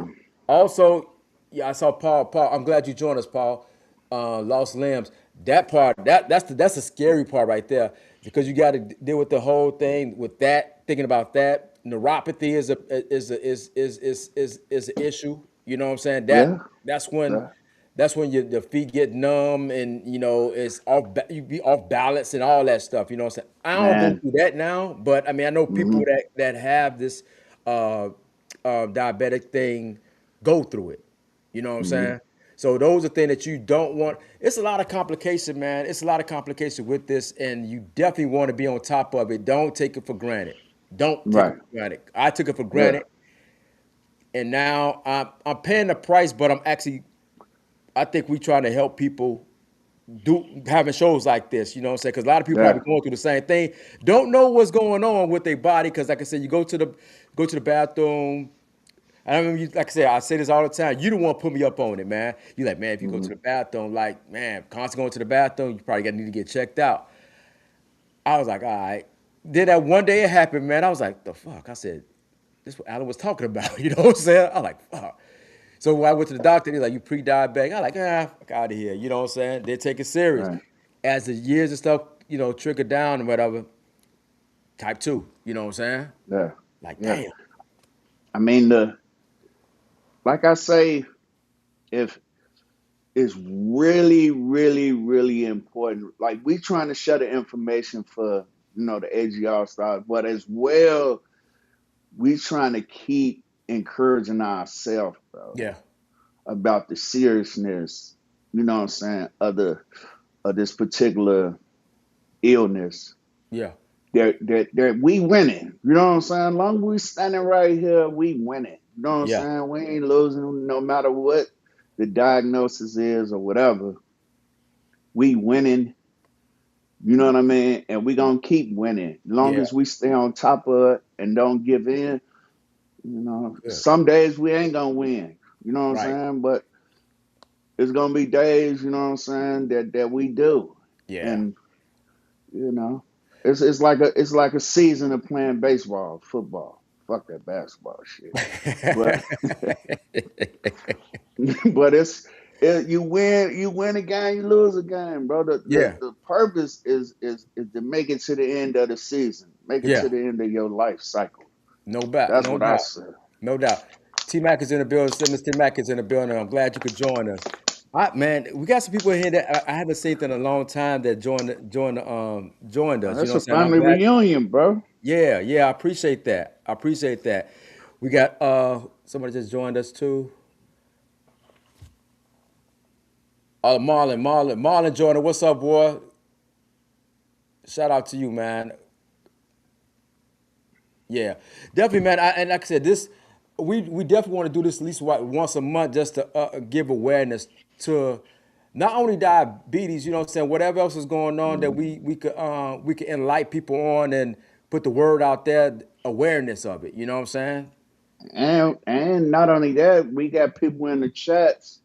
also, yeah, I saw Paul. Paul, I'm glad you joined us, Paul. Lost limbs. That part, that's the scary part right there, because you got to deal with the whole thing with that. Thinking about that, neuropathy is an issue. You know what I'm saying? Yeah. That's when Yeah. your feet get numb, and it's you be off balance and all that stuff. You know what I'm saying? I don't go Man. through that now, but I mean I know people Hmm. that have this uh, diabetic thing go through it. You know what I'm Hmm. saying? So those are things that you don't want. It's a lot of complication, man. It's a lot of complication with this, and you definitely want to be on top of it. Don't take it for granted. Don't take it Right. for granted. I took it for Yeah. granted, and now I'm paying the price, but I'm actually I think we trying to help people do having shows like this. You know what I'm saying? Because a lot of people probably Yeah. going through the same thing. Don't know what's going on with their body. Because like I said, you go to the bathroom. I remember you, like I said, I say this all the time. You don't want to put me up on it, man. You like, man, if you go to Hmm. the bathroom, like, man, constantly going to the bathroom, you probably got need to get checked out. I was like, all right. Then that one day it happened, man. I was like, the fuck? I said, this is what Alan was talking about. You know what I'm saying? I was like, fuck. So when I went to the doctor, he's like, you pre-diabetic. I like, fuck out of here. You know what I'm saying? They take it serious. Right. As the years and stuff, trickled down and whatever, type 2. You know what I'm saying? Yeah. Like, Yeah. damn. I mean, the like I say, if it's really, really, really important. Like we trying to share the information for the AGR stars, but as well, we trying to keep encouraging ourselves, bro, Yeah. about the seriousness. You know what I'm saying? Of this particular illness. Yeah. That we winning. You know what I'm saying? As long as we standing right here, we winning. You know what I'm Yeah. saying? We ain't losing no matter what the diagnosis is or whatever. We winning. You know what I mean? And we gonna keep winning. As long Yeah. as we stay on top of it and don't give in, Good. some days we ain't gonna win. You know what I'm Right. saying? But it's gonna be days, you know what I'm saying, that we do. Yeah. And you know, it's like a season of playing baseball, football. Fuck that basketball shit. But but you win a game, you lose a game, bro. The the, Yeah. the purpose is to make it to the end of the season, make it Yeah. to the end of your life cycle. No doubt. That's No what I doubt. said. No doubt. T Mac is in the building. Simmons T Mac is in the building. I'm glad you could join us. Man, we got some people in here that I haven't seen in a long time that joined us. You know That's what a I'm saying? I'm family glad. reunion, bro. Yeah, yeah, I appreciate that. I appreciate that. We got somebody just joined us too. Marlon joined us. What's up, boy? Shout out to you, man. Yeah, definitely, man. And like I said, we definitely want to do this at least once a month just to give awareness to not only diabetes, you know what I'm saying, whatever else is going on that Mhm. we could enlighten people on and put the word out there, awareness of it. You know what I'm saying? And not only that, we got people in the chats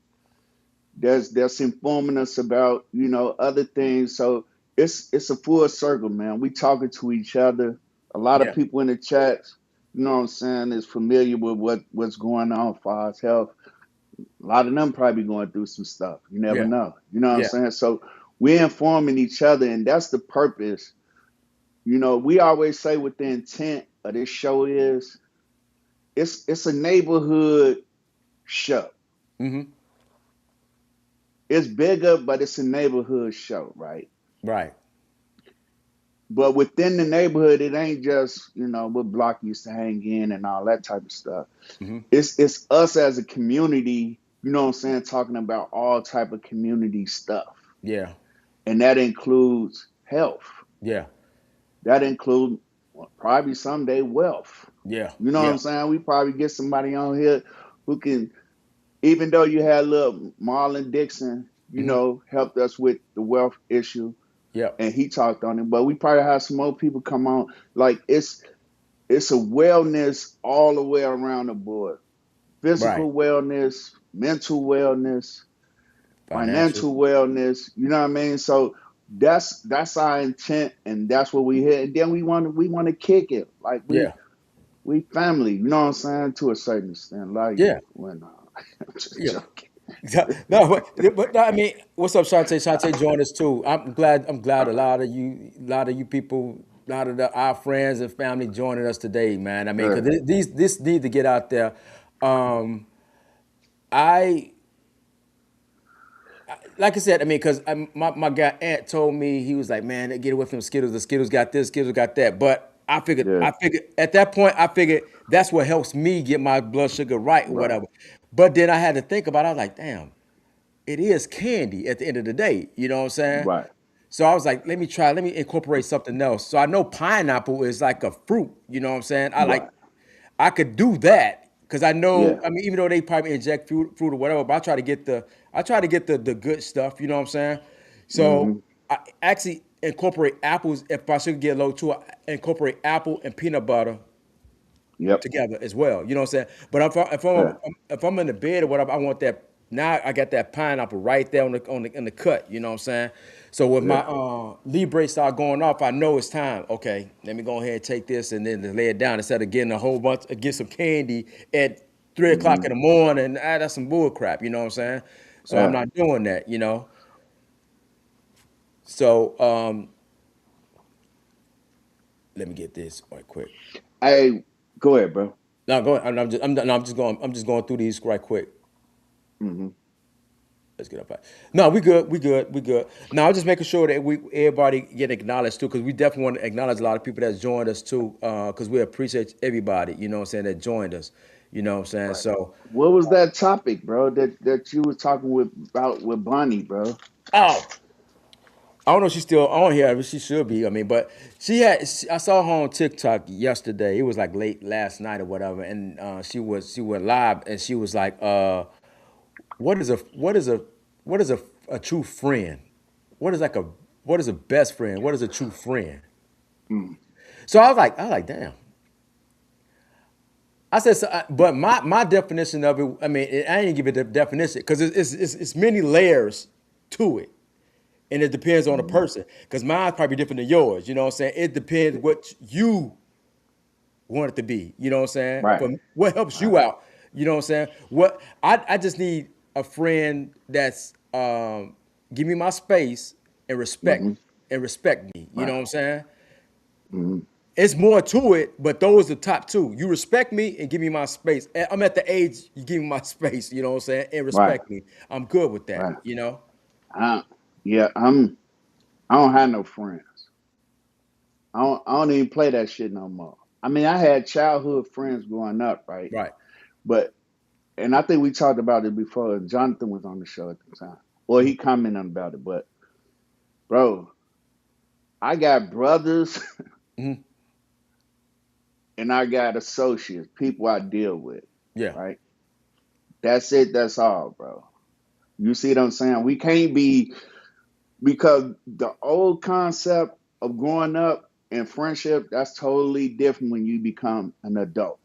that's informing us about other things. So it's a full circle, man. We talking to each other. A lot of Yeah, people in the chats, you know what I'm saying, is familiar with what's going on for our health. A lot of them probably going through some stuff. You never yeah, know. You know what I'm yeah. saying? So we're informing each other, and that's the purpose. We always say what the intent of this show is. It's a neighborhood show. Mm-hmm. It's bigger, but it's a neighborhood show, right? Right. But within the neighborhood, it ain't just what block you used to hang in and all that type of stuff. Mm-hmm. It's us as a community. You know what I'm saying? Talking about all type of community stuff, Yeah. and that includes health. Yeah. That includes probably someday wealth. Yeah. You know what Yeah. I'm saying? We probably get somebody on here who can, even though you had little Marlon Dixon, Mm-hmm. helped us with the wealth issue, Yep. and he talked on it. But we probably have some more people come on. Like it's a wellness all the way around the board. Right. Physical wellness, mental wellness, Financial. financial wellness. You know what I mean? So that's our intent, and that's what we hit. And then we want to kick it like we Yeah. we family. You know what I'm saying? To a certain extent, like Yeah. when I'm just Yeah. joking. Yeah, no, but no, I mean, what's up, Shantae? Shantae joined us too. I'm glad a lot of you people, a lot of our friends and family joining us today, man. I mean, Yeah, because this need to get out there. Um, I like I said, I mean, because my guy Ant told me he was like, man, get away from Skittles. The Skittles got this, Skittles got that. But yeah, I figured at that point, I figured that's what helps me get my blood sugar right or right. whatever. But then I had to think about it. I was like, damn. it is candy at the end of the day. You know what I'm saying? Right. So I was like, let me incorporate something else. So I know pineapple is like a fruit. You know what I'm saying? Right. I could do that because I know. Yeah. I mean, even though they probably inject fruit or whatever, but I try to get the good stuff. You know what I'm saying? So Mm-hmm. I actually incorporate apples. If I should get low too, I incorporate apple and peanut butter Yep. together as well. You know what I'm saying? But Yeah. if I'm in the bed or whatever, I want that. Now I got that pineapple right there in the cut. You know what I'm saying? So when my Yeah. Libre start going off, I know it's time. Okay, let me go ahead and take this and then lay it down instead of getting a whole bunch, get some candy at 3 o'clock Mm-hmm. in the morning. That's some bull crap. You know what I'm saying? So I'm Yeah. not doing that. You know. So let me get this right quick. Hey, go ahead, bro. No, go ahead. I'm just going through these right quick. Mm-hmm. Let's get up. No, we good. We good. We good. Now, I'm just making sure that we everybody get acknowledged too, because we definitely want to acknowledge a lot of people that's joined us too, because we appreciate everybody. You know what I'm saying, that joined us. You know what I'm saying. Right. So, What was that topic, bro? That you was talking with about with Bonnie, bro? oh, I don't know if she's still on here, but she should be. I mean, but I saw her on TikTok yesterday. It was like late last night or whatever, and she went live, and she was like, what is a what is a what is a true friend? What is like a what is a best friend? What is a true friend? Mm. So I was like, damn. I said, so, but my definition of it, I mean, I ain't give it the definition because it's many layers to it, and it depends on the Mm-hmm. person. Because mine's probably different than yours. You know what I'm saying? It depends what you want it to be. You know what I'm saying? Right. From what helps Right. you out. You know what I'm saying? What I just need a friend that's give me my space and Mm-hmm. respect me. You know Right. what I'm saying? Mm-hmm. It's more to it, but those are the top two. You respect me and give me my space. I'm at the age you give me my space, you know what I'm saying? And Right. respect me. I'm good with that, Right. you know? I, yeah. I don't have no friends. I don't even play that shit no more. I mean, I had childhood friends growing up, right? Right. But and I think we talked about it before. Jonathan was on the show at the time. Well, he commented about it, but bro, I got brothers Hmm. and I got associates, people I deal with, Yeah. right? That's it. That's all, bro. You see what I'm saying? We can't be because the old concept of growing up and friendship that's totally different when you become an adult.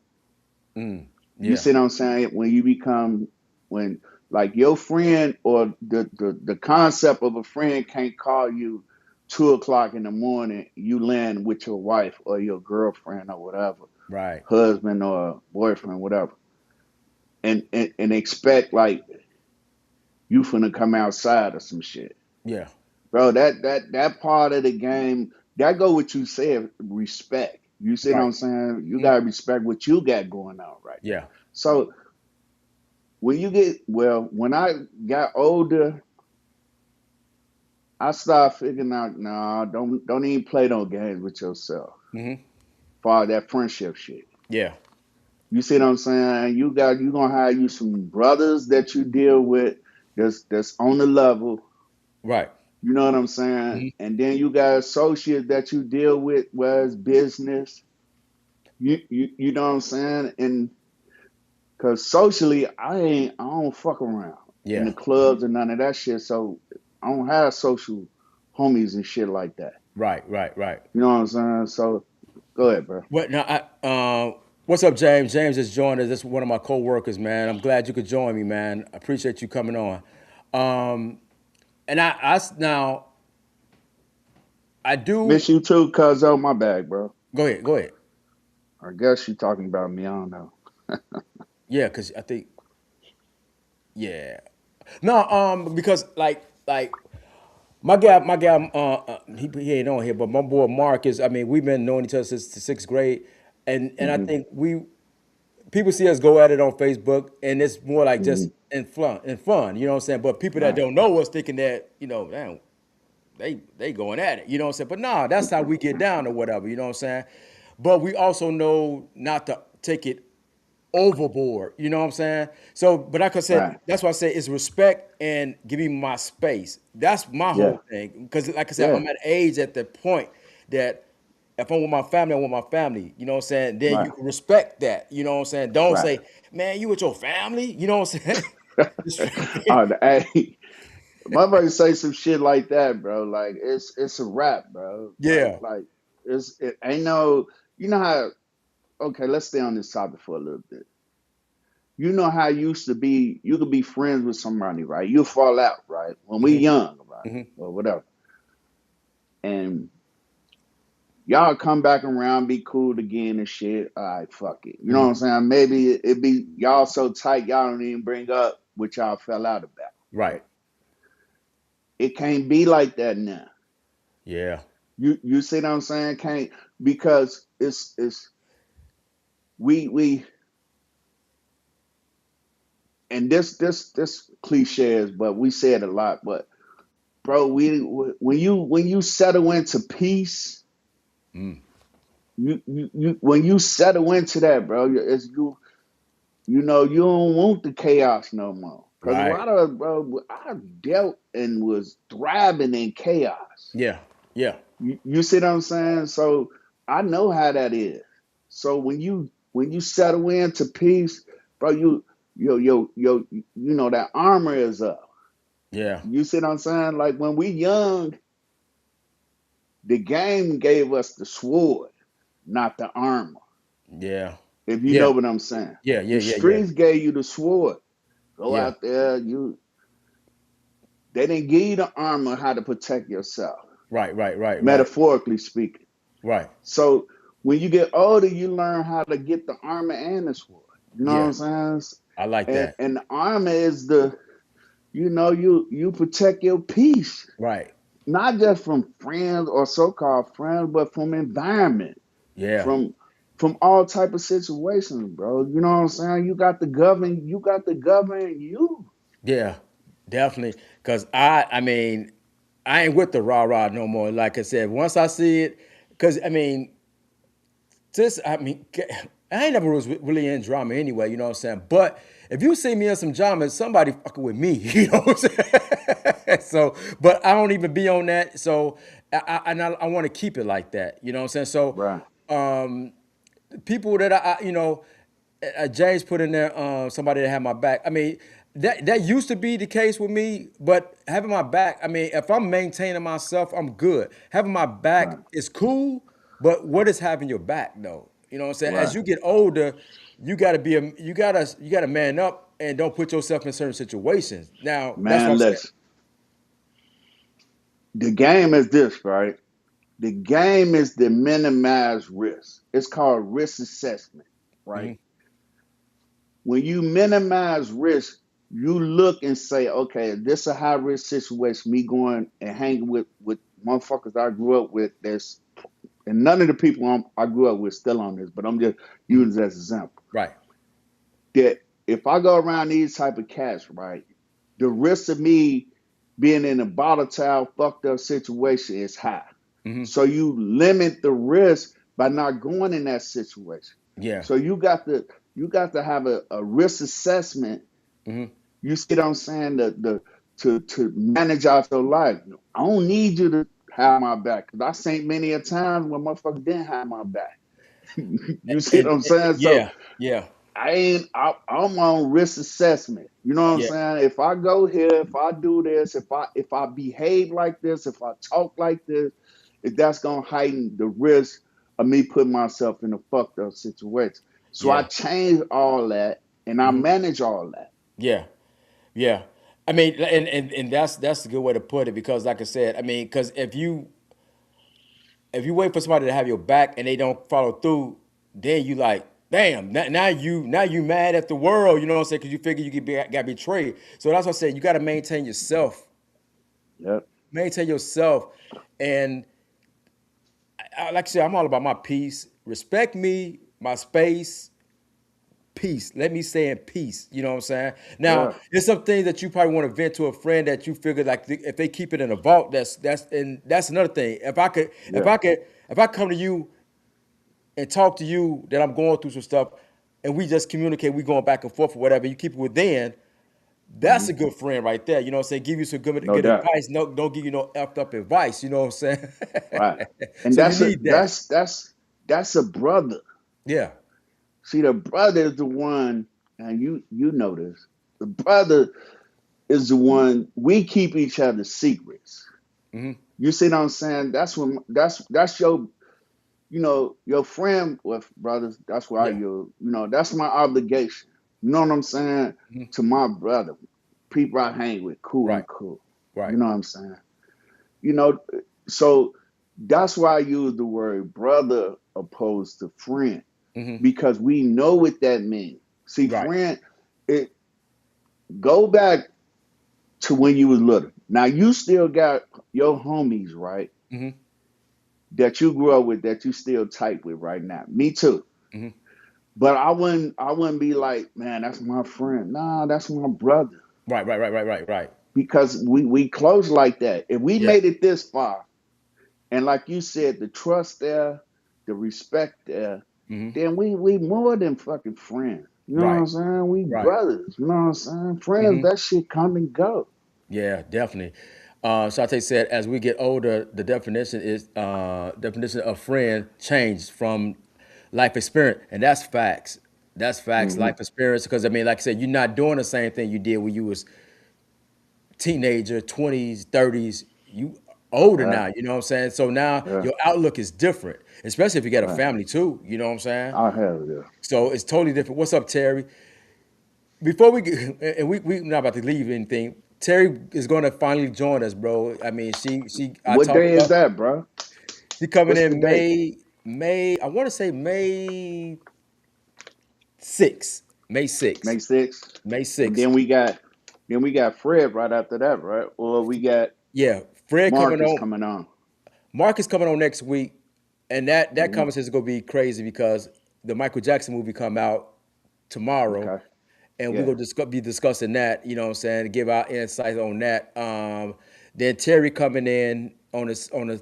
Mm. You Yeah. see what I'm saying? When you become when like your friend or the concept of a friend can't call you 2 o'clock in the morning, you land with your wife or your girlfriend or whatever, Right. husband or boyfriend, whatever, and expect like you finna come outside or some shit. Yeah. Bro, that part of the game, that go what you said, respect. You see what Right. I'm saying? You Mhm. gotta respect what you got going on right now. Yeah. So when I got older, I started figuring out, nah, don't even play no games with yourself. Hmm. For that friendship shit. Yeah. You see what I'm saying? You gonna have you some brothers that you deal with that's on the level. Right. You know what I'm saying? Hmm. And then you got associates that you deal with, where it's business. You know what I'm saying? And because socially, I don't fuck around in Yeah. the clubs and none of that shit. So I don't have social homies and shit like that. Right. Right. Right. You know what I'm saying? So go ahead, bro. What now? What's up, James? James just joined us. This is one of my co-workers, man. I'm glad you could join me, man. I appreciate you coming on. Um, and now I do. Miss you too, cuz oh my bag, bro. Go ahead. Go ahead. I guess you talking about me. I don't know. Yeah, because I think yeah. No, because like he ain't on here, but my boy Mark is. I mean, we've been knowing each other since the sixth grade, and I Hmm. think people see us go at it on Facebook, and it's more like Hmm. just in fun. You know what I'm saying? But people that Right. don't know us thinking that damn, they going at it. You know what I'm saying? But nah, that's how we get down or whatever. You know what I'm saying? But we also know not to take it overboard. You know what I'm saying? So, but like I said, Right. that's why I say it's respect and give me my space. That's my Yeah. whole thing. Because, like I said, Yeah. I'm at age at the point that if I'm with my family, I want my family. You know what I'm saying? Then you Right. can respect that. You know what I'm saying? Don't Right. say, man, you with your family. You know what I'm saying? Just- Hey, motherfuckers say some shit like that, bro. Like it's a rap, bro. yeah. Like it ain't no. You know how? Okay, let's stay on this topic for a little bit. You know how it used to be. You could be friends with somebody, right? You fall out, right? When we Hmm. young, right, Hmm. or whatever, and y'all come back around, be cool again and shit. All right, fuck it. You know what I'm Hmm. saying? Maybe it be y'all so tight y'all don't even bring up what y'all fell out about, right? Right. It can't be like that now. Yeah. You see what I'm saying? Can't because it's we and this cliche is, but we say it a lot. But bro, we when you settle into peace, Mm. you when you settle into that, bro, it's you know you don't want the chaos no more. Cause a Right. lot of bro, I dealt and was thriving in chaos. Yeah. Yeah. You see what I'm saying? So I know how that is. So when you settle into peace, bro, you know that armor is up. Yeah. You see what I'm saying? Like when we young, the game gave us the sword, not the armor. Yeah. If you Yeah. know what I'm saying. Yeah. Yeah. The Yeah. Yeah. streets gave you the sword. Go Yeah. out there, you they didn't give you the armor how to protect yourself, Right. Right. Right. Right. metaphorically speaking. Right. So when you get older, you learn how to get the armor and the sword. You know Yeah. what I'm saying? I like And that. and the armor is the you protect your peace, Right. not just from friends or so-called friends, but from environment, Yeah. from from all type of situations, bro. You know what I'm saying? You got to govern you. Yeah. Definitely. Cause I mean, I ain't with the rah rah no more. Like I said, once I see it, cause I mean, just I mean, I ain't never was really in drama anyway. You know what I'm saying? But if you see me in some drama, somebody fucking with me. You know what I'm saying? So, but I don't even be on that. So, I want to keep it like that. You know what I'm saying? So, Right, people that James put in there, somebody that had my back. I mean, that used to be the case with me, but having my back, I mean, if I'm maintaining myself, I'm good. Having my back right, is cool, but what is having your back though? You know what I'm saying? As right. you get older, you gotta man up and don't put yourself in certain situations. Now, that's what I'm Man, saying. listen. The game is this, right? The game is to minimize risk. It's called risk assessment, right? Hmm. When you minimize risk, you look and say, okay, this is a high risk situation. Me going and hanging with motherfuckers I grew up with. That's and none of the people I grew up with still on this, but I'm just Hmm. using it as an example. Right. That if I go around these type of cats, right, the risk of me being in a volatile, fucked up situation is high. Hmm. So you limit the risk by not going in that situation. Yeah. So you got to have a risk assessment. Hmm. You see what I'm saying? To manage out your life. I don't need you to have my back because I seen many a times when motherfuckers didn't have my back. You see what I'm saying? So Yeah. Yeah. I'm on risk assessment. You know what I'm Yeah. saying? If I go here, if I do this, if I behave like this, if I talk like this, if that's gonna heighten the risk of me putting myself in a fucked up situation. So I Yeah. change all that and I Hmm. manage all that. Yeah. Yeah. I mean, and that's a good way to put it because, like I said, I mean, because if you wait for somebody to have your back and they don't follow through, then you like, damn, now you mad at the world. You know what I'm saying? Because you figure got betrayed. So that's what I said. You got to maintain yourself. Yep. Maintain yourself, and like I said, I'm all about my peace. Respect me, my space, peace. Let me stay in peace. You know what I'm saying? Now, Yeah. there's some things that you probably want to vent to a friend that you figure like if they keep it in a vault, that's another thing. If Yeah. I come to you and talk to you that I'm going through some stuff, and we just communicate. We going back and forth or whatever. You keep it within. That's Hmm. a good friend right there. You know what I'm saying? Give you some No good doubt. advice. No, don't give you no effed up advice. You know what I'm saying? Right. And So you that's a need that. that's a brother. Yeah. See, the brother is the one, and you know this. The brother is the one we keep each other's secrets. Hmm. You see what I'm saying? That's your your friend with brothers. That's why Yeah. that's my obligation. You know what I'm saying? Hmm. To my brother, people I hang with, cool Right. and cool. You Right. know what I'm saying? You know, so that's why I use the word brother opposed to friend Hmm. because we know what that means. See, Right. friend, it go back to when you was little. Now you still got your homies, right? Hmm. That you grew up with, that you still tight with right now. Me too. Hmm. But I wouldn't be like, man, that's my friend. Nah, that's my brother. Right. Right. Right. Right. Right. Right. Because we close like that. If we Yeah. made it this far, and like you said, the trust there, the respect there, Hmm. then we more than fucking friends. You know what Right. I'm saying? We Right. brothers. You know what I'm saying? Friends, Hmm. that shit come and go. Yeah, definitely. Shante said, as we get older, the definition of friend changed from life experience, and that's facts. That's facts. Hmm. Life experience, because I mean, like I said, you're not doing the same thing you did when you was teenager, 20s, 30s. You older Right, now. You know what I'm saying? So now yeah, your outlook is different, especially if you got a right. family too. You know what I'm saying? I have it. So it's totally different. What's up, Terry? Before we get, and we not about to leave anything. Terry is going to finally join us, bro. I mean, I What talked day to is her. that, bro? She coming What's the in date? I want to say May 6th, May May 6th, 6th. May And 6th. then we got Fred right after that, right? Or we got Yeah, Fred coming Marcus on. coming on. Mark is coming on next week, and that Hmm. conversation is going to be crazy because the Michael Jackson movie come out tomorrow, Okay. and we're Yeah. gonna be discussing that. You know what I'm saying? To give our insights on that. Then Terry coming in on the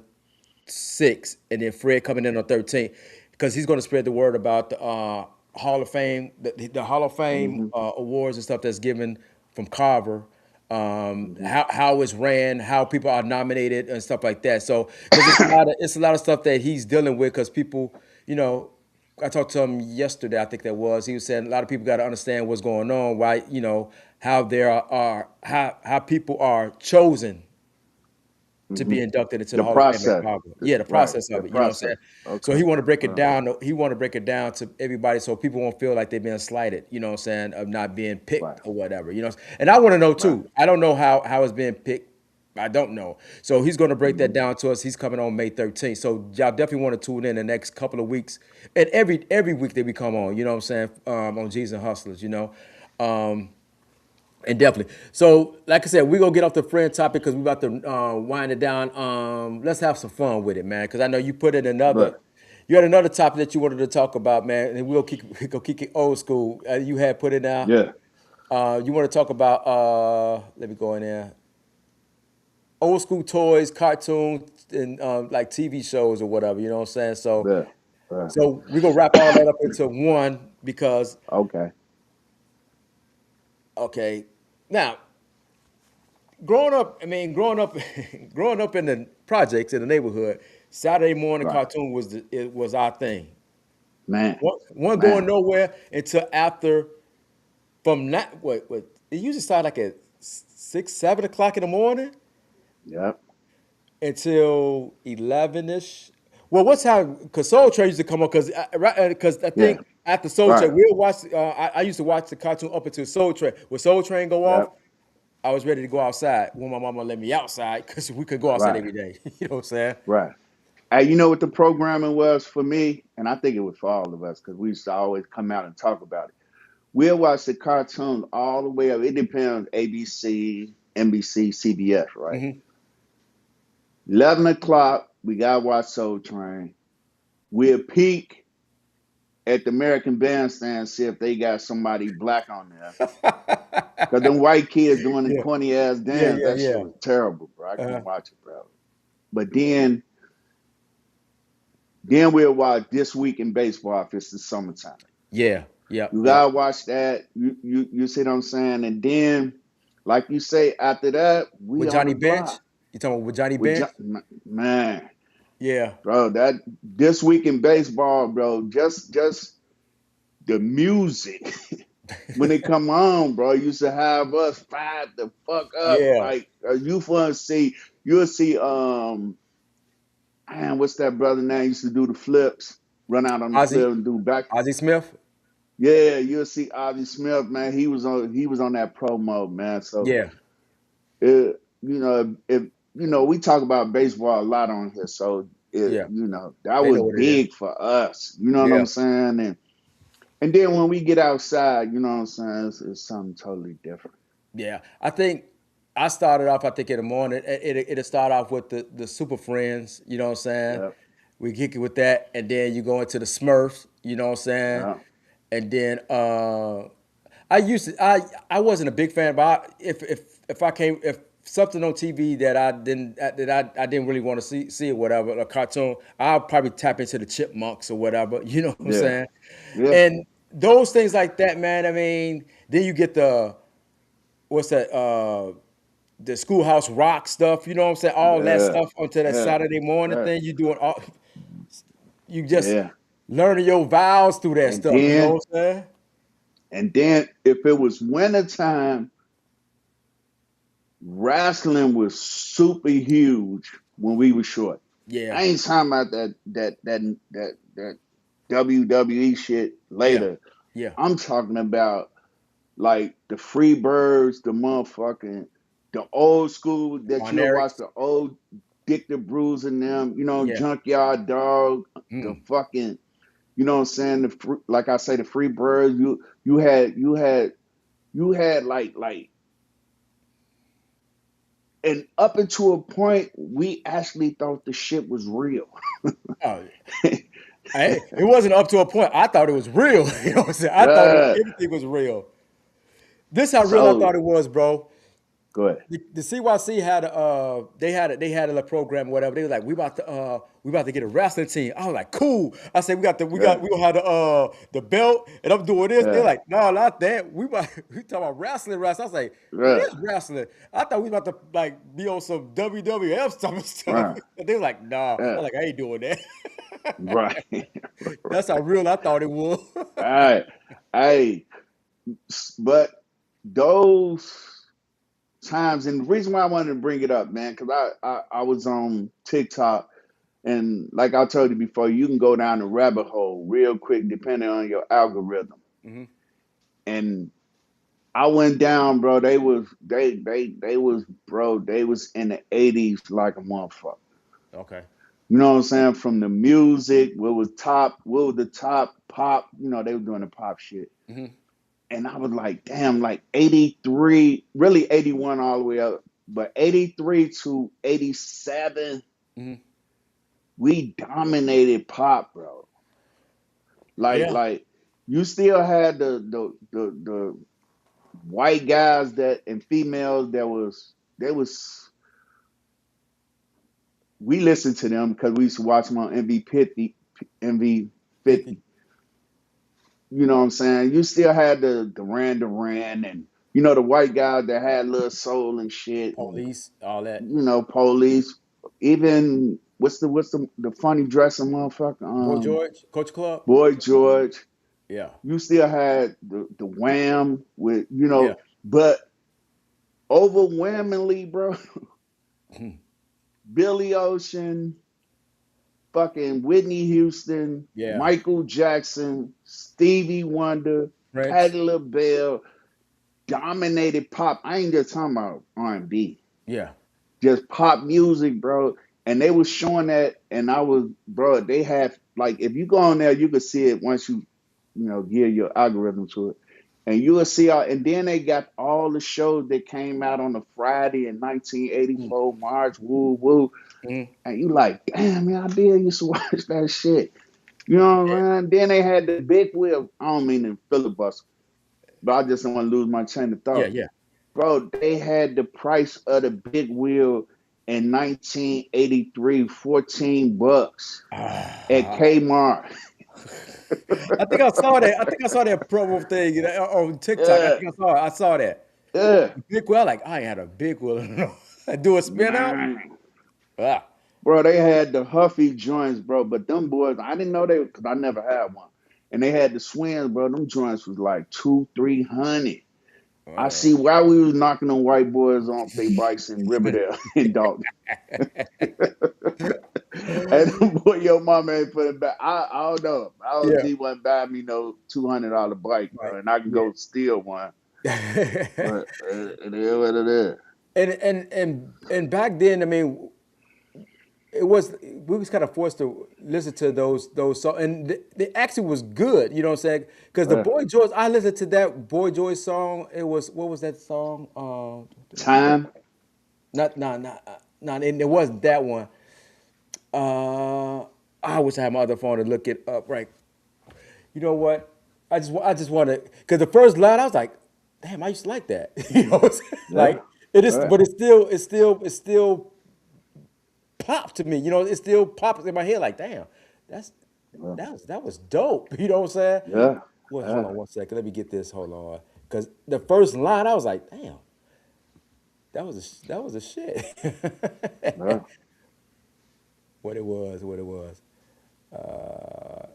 6th, and then Fred coming in on 13th, because he's gonna spread the word about the Hall of Fame, the Hall of Fame Hmm. awards and stuff that's given from Carver. Hmm. How it's ran, how people are nominated and stuff like that. So because it's a lot of stuff that he's dealing with because people, you know, I talked to him yesterday. I think that was. He was saying a lot of people got to understand what's going on. Why, how there are how people are chosen to Hmm. be inducted into the The Hall of Fame at process. Harvard. Yeah, the Right. process The of it. You know what I'm saying? process. So Okay. he want to break it Right. down. He want to break it down to everybody so people won't feel like they're being slighted. You know what I'm saying? Of not being Right. picked or whatever. And I want to know Right. too. I don't know how it's being picked. I don't know. So he's going to break that Hmm. down to us. He's coming on May 13th. So y'all definitely want to tune in the next couple of weeks. And every week that we come on, you know what I'm saying? On G's and Hustlers, Um, and definitely. So, like I said, we're gonna get off the friend topic because we're about to wind it down. Let's have some fun with it, man. Because I know you put in another, But you had another topic that you wanted to talk about, man. And we'll kick it old school. You had put it down. yeah. You want to talk about? Let me go in there. Old school toys, cartoons, and like TV shows or whatever. You know what I'm saying? So, Yeah. Yeah. so we're gonna wrap all that up into one because Okay. okay, now growing up, growing up in the projects in the neighborhood, Saturday morning Right. cartoon it was our thing. Man. One going Man. nowhere until after from not what it usually start like at 6, 7 o'clock in the morning Yep. until 11ish. Well, what's how because Soul Train used to come on because I Yeah. think after Soul Right. Train we'll watch. I used to watch the cartoon up until Soul Train. When Soul Train go off, Yep. I was ready to go outside when my mama let me outside because we could go outside Right. every day. You know what I'm saying? Right. Hey, you know what the programming was for me? And I think it was for all of us because we used to always come out and talk about it. We'll watch the cartoons all the way up. It depends, ABC, NBC, CBS, right? Hmm. 11 o'clock, we got to watch Soul Train. We'll peek at the American Bandstand, see if they got somebody black on there. Because them white kids doing the Yeah, corny ass yeah, dance, yeah, that shit yeah. was terrible, bro. I Uh, couldn't watch it, bro. But then we'll watch This Week in Baseball if it's the summertime. yeah. Yep. You Yep. gotta watch that. You see what I'm saying? And then, like you say, after that, we With on the Johnny Bench. block You talking about with Johnny with Bench? man, Yeah. bro. That this week in baseball, bro. Just the music when they come on, bro. Used to have us fired the fuck up. Yeah. Like you fun see, you'll see. Man, what's that brother name? Used to do the flips, run out on the Ozzy. flip and do back. Ozzy Smith. Yeah, you'll see Ozzie Smith, man. He was on that promo, man. So Yeah. if we talk about baseball a lot on here, so Yeah. that They was know what it is. big for us. You know what Yeah. I'm saying? And then when we get outside, you know what I'm saying, it's something totally different. Yeah. I think I started off. I think in the morning. It'll start off with the Super Friends. You know what I'm saying? Yep. We kick it with that, and then you go into the Smurfs. You know what I'm saying? Yeah. And then I wasn't a big fan, but if I came if something on TV that I didn't really want to see or whatever, a cartoon, I'll probably tap into the Chipmunks or whatever. You know what I'm Yeah. saying? Yeah. And those things like that, man. I mean, then you get the what's that? The Schoolhouse Rock stuff. You know what I'm saying? All that Yeah. stuff onto that Yeah. Saturday morning Yeah. thing. You doing all you just Yeah. learning your vowels through that And stuff. You know then what I'm saying? and then if it was wintertime, wrestling was super huge when we were short. Yeah, I ain't talking about that WWE shit yeah, later. yeah. I'm talking about like the Freebirds, the motherfucking the old school that Von you'll watch Erichs. the old Dick the Bruise and them, Yeah. Junkyard Dog, the Mm. fucking, what I'm saying, like I say, the Freebirds. You had like and up until a point, we actually thought the shit was real. Oh, it wasn't up to a point. I thought it was real. You know what I'm saying? I thought Yeah. everything was real. This how real I thought So it was, bro. go ahead. The CYC had they had a little program or whatever. They were like, we about to get a wrestling team. I was like, cool. I said, Yeah. we gonna have the belt, and I'm doing this. They're Yeah. like, no, not that. We talking about wrestling. I was like, what Yeah. is wrestling? I thought we about to like be on some WWF stuff and stuff. Right. They were like, nah. I'm Yeah. like, I ain't doing that. Right. That's how real I thought it was. All right. Hey, but those times, and the reason why I wanted to bring it up, man, because I was on TikTok, and like I told you before, you can go down the rabbit hole real quick depending on your algorithm. Hmm. And I went down, bro. They was bro. They was in the '80s like a motherfucker. Okay. You know what I'm saying? From the music, what was the top pop? They were doing the pop shit. Hmm. And I was like, damn, like 83, really 81 all the way up, but 83 to 87, Hmm. we dominated pop, bro. Like, Yeah. like you still had the white guys that and females we listened to them because we used to watch them on MV 50. 50. You know what I'm saying? You still had the Duran Duran and the white guys that had little soul and shit, and Police, all that. police. Even what's the funny dressing motherfucker? Boy George, Coach Club. Boy George. Yeah. You still had the Wham with Yeah. but overwhelmingly, bro, Billy Ocean, fucking Whitney Houston, Yeah. Michael Jackson, Stevie Wonder, Prince. Patti LaBelle dominated pop. I ain't just talking about R&B, Yeah. just pop music, bro. And they was showing that, and I was, bro. They have like, if you go on there, you can see it once you gear your algorithm to it, and you will see all. And then they got all the shows that came out on a Friday in Mm. 1984, March, woo woo, Mm. and you like, damn man, I did used to watch that shit. You know what I'm saying? Then they had the big wheel. I don't mean to filibuster, but I just don't want to lose my chain of Yeah. thought. Yeah. Bro, they had the price of the big wheel in 1983, $14 at Ah, Kmart. I think I saw that. I think I saw that promo thing on TikTok. I Yeah, think I saw it. I saw that. yeah, Big wheel, like I ain't had a big wheel. Do a spin out. man. Ah, Bro, they had the Huffy joints, bro. But them boys, I didn't know they because I never had one. And they had the swings, bro. Them joints was like 200, 300. I man. see why we was knocking on white boys off their bikes in Riverdale and Dalton. And boy, your mama ain't put it back. I don't know. I don't Yeah. D one buy me no $200 bike, Right. bro, and I can Yeah. go steal one. But it is what it is. And back then, I mean, it was we was kind of forced to listen to those songs, and the actually was good. You know what I'm saying? Because the Yeah. Boy George, I listened to that Boy George song. It was what was that song? Time. Not, and it wasn't that one. Uh, I wish I had my other phone to look it up. Right. You know what? I just want to because the first line I was like, damn, I used to like that. You know, what I'm saying? Yeah. Like it is, Yeah. but it's still pop to me. You know, it still pops in my head. Like, damn, that's Yeah. that was dope. You know what I'm saying? Yeah. Well, hold Yeah. on one second. Let me get this. Hold on, because the first line I was like, damn, that was a shit. Yeah. What it was. Uh,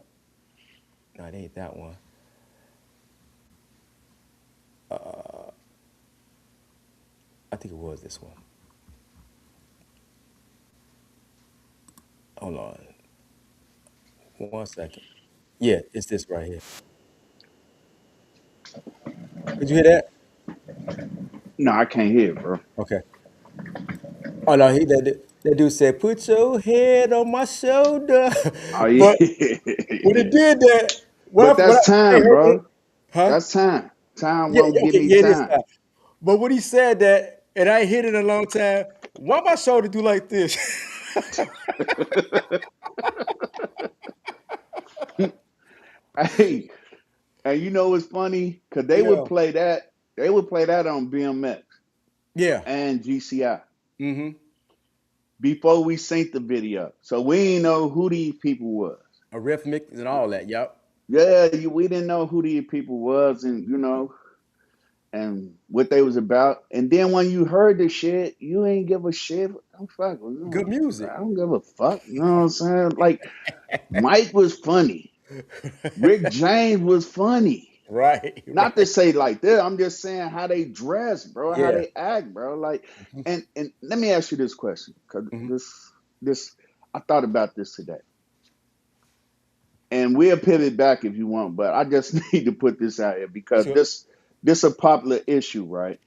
no, it ain't that one. I think it was this one. Hold on, one second. Yeah, it's this right here. Did you hear that? No, I can't hear it, bro. Okay. Oh no, that dude said, "Put your head on my shoulder," Oh but yeah. when it Yeah. did that, But what that's I ain't time, heard it, bro. huh? That's time. Time Yeah, won't yeah, give okay, me yeah, it is time. that. But when he said that, and I ain't hit it in a long time, why my shoulder do like this? Hey, and you know what's funny? Cause they would Yeah, play that. They would play that on BMX yeah, and GCI mm-hmm. before we synced the video. So we didn't know who these people was. A rhythmic and all that. Yep. Yeah, we didn't know who these people was, and and what they was about. And then when you heard the shit, you ain't give a shit. I'm fuck. Good music. I don't give a fuck. You know what I'm saying? Like Mike was funny. Rick James was funny. Right, Not to right. say like that. I'm just saying how they dress, bro. How Yeah. they act, bro. Like, and let me ask you this question, because Hmm. this I thought about this today, and we'll pivot back if you want, but I just need to put this out here because Sure. this a popular issue, right?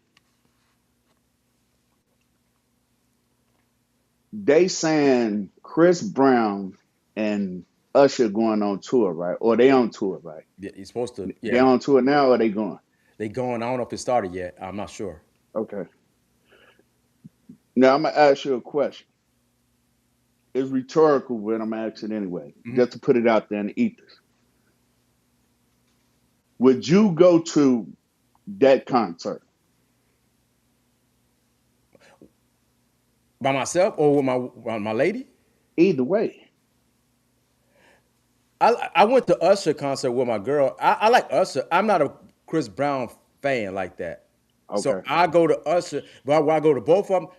They saying Chris Brown and Usher going on tour, right? Or they on tour, right? Yeah, you're supposed to. They Yeah, on tour now, or they going? they going. I don't know if it started yet. I'm not sure. Okay. Now I'm gonna ask you a question. It's rhetorical, but I'm asking anyway, Hmm. just to put it out there in the ethers. Would you go to that concert? By myself or with my lady? Either way. I went to Usher concert with my girl. I like Usher. I'm not a Chris Brown fan like that. So Okay. I go to Usher, but will I go to both of them?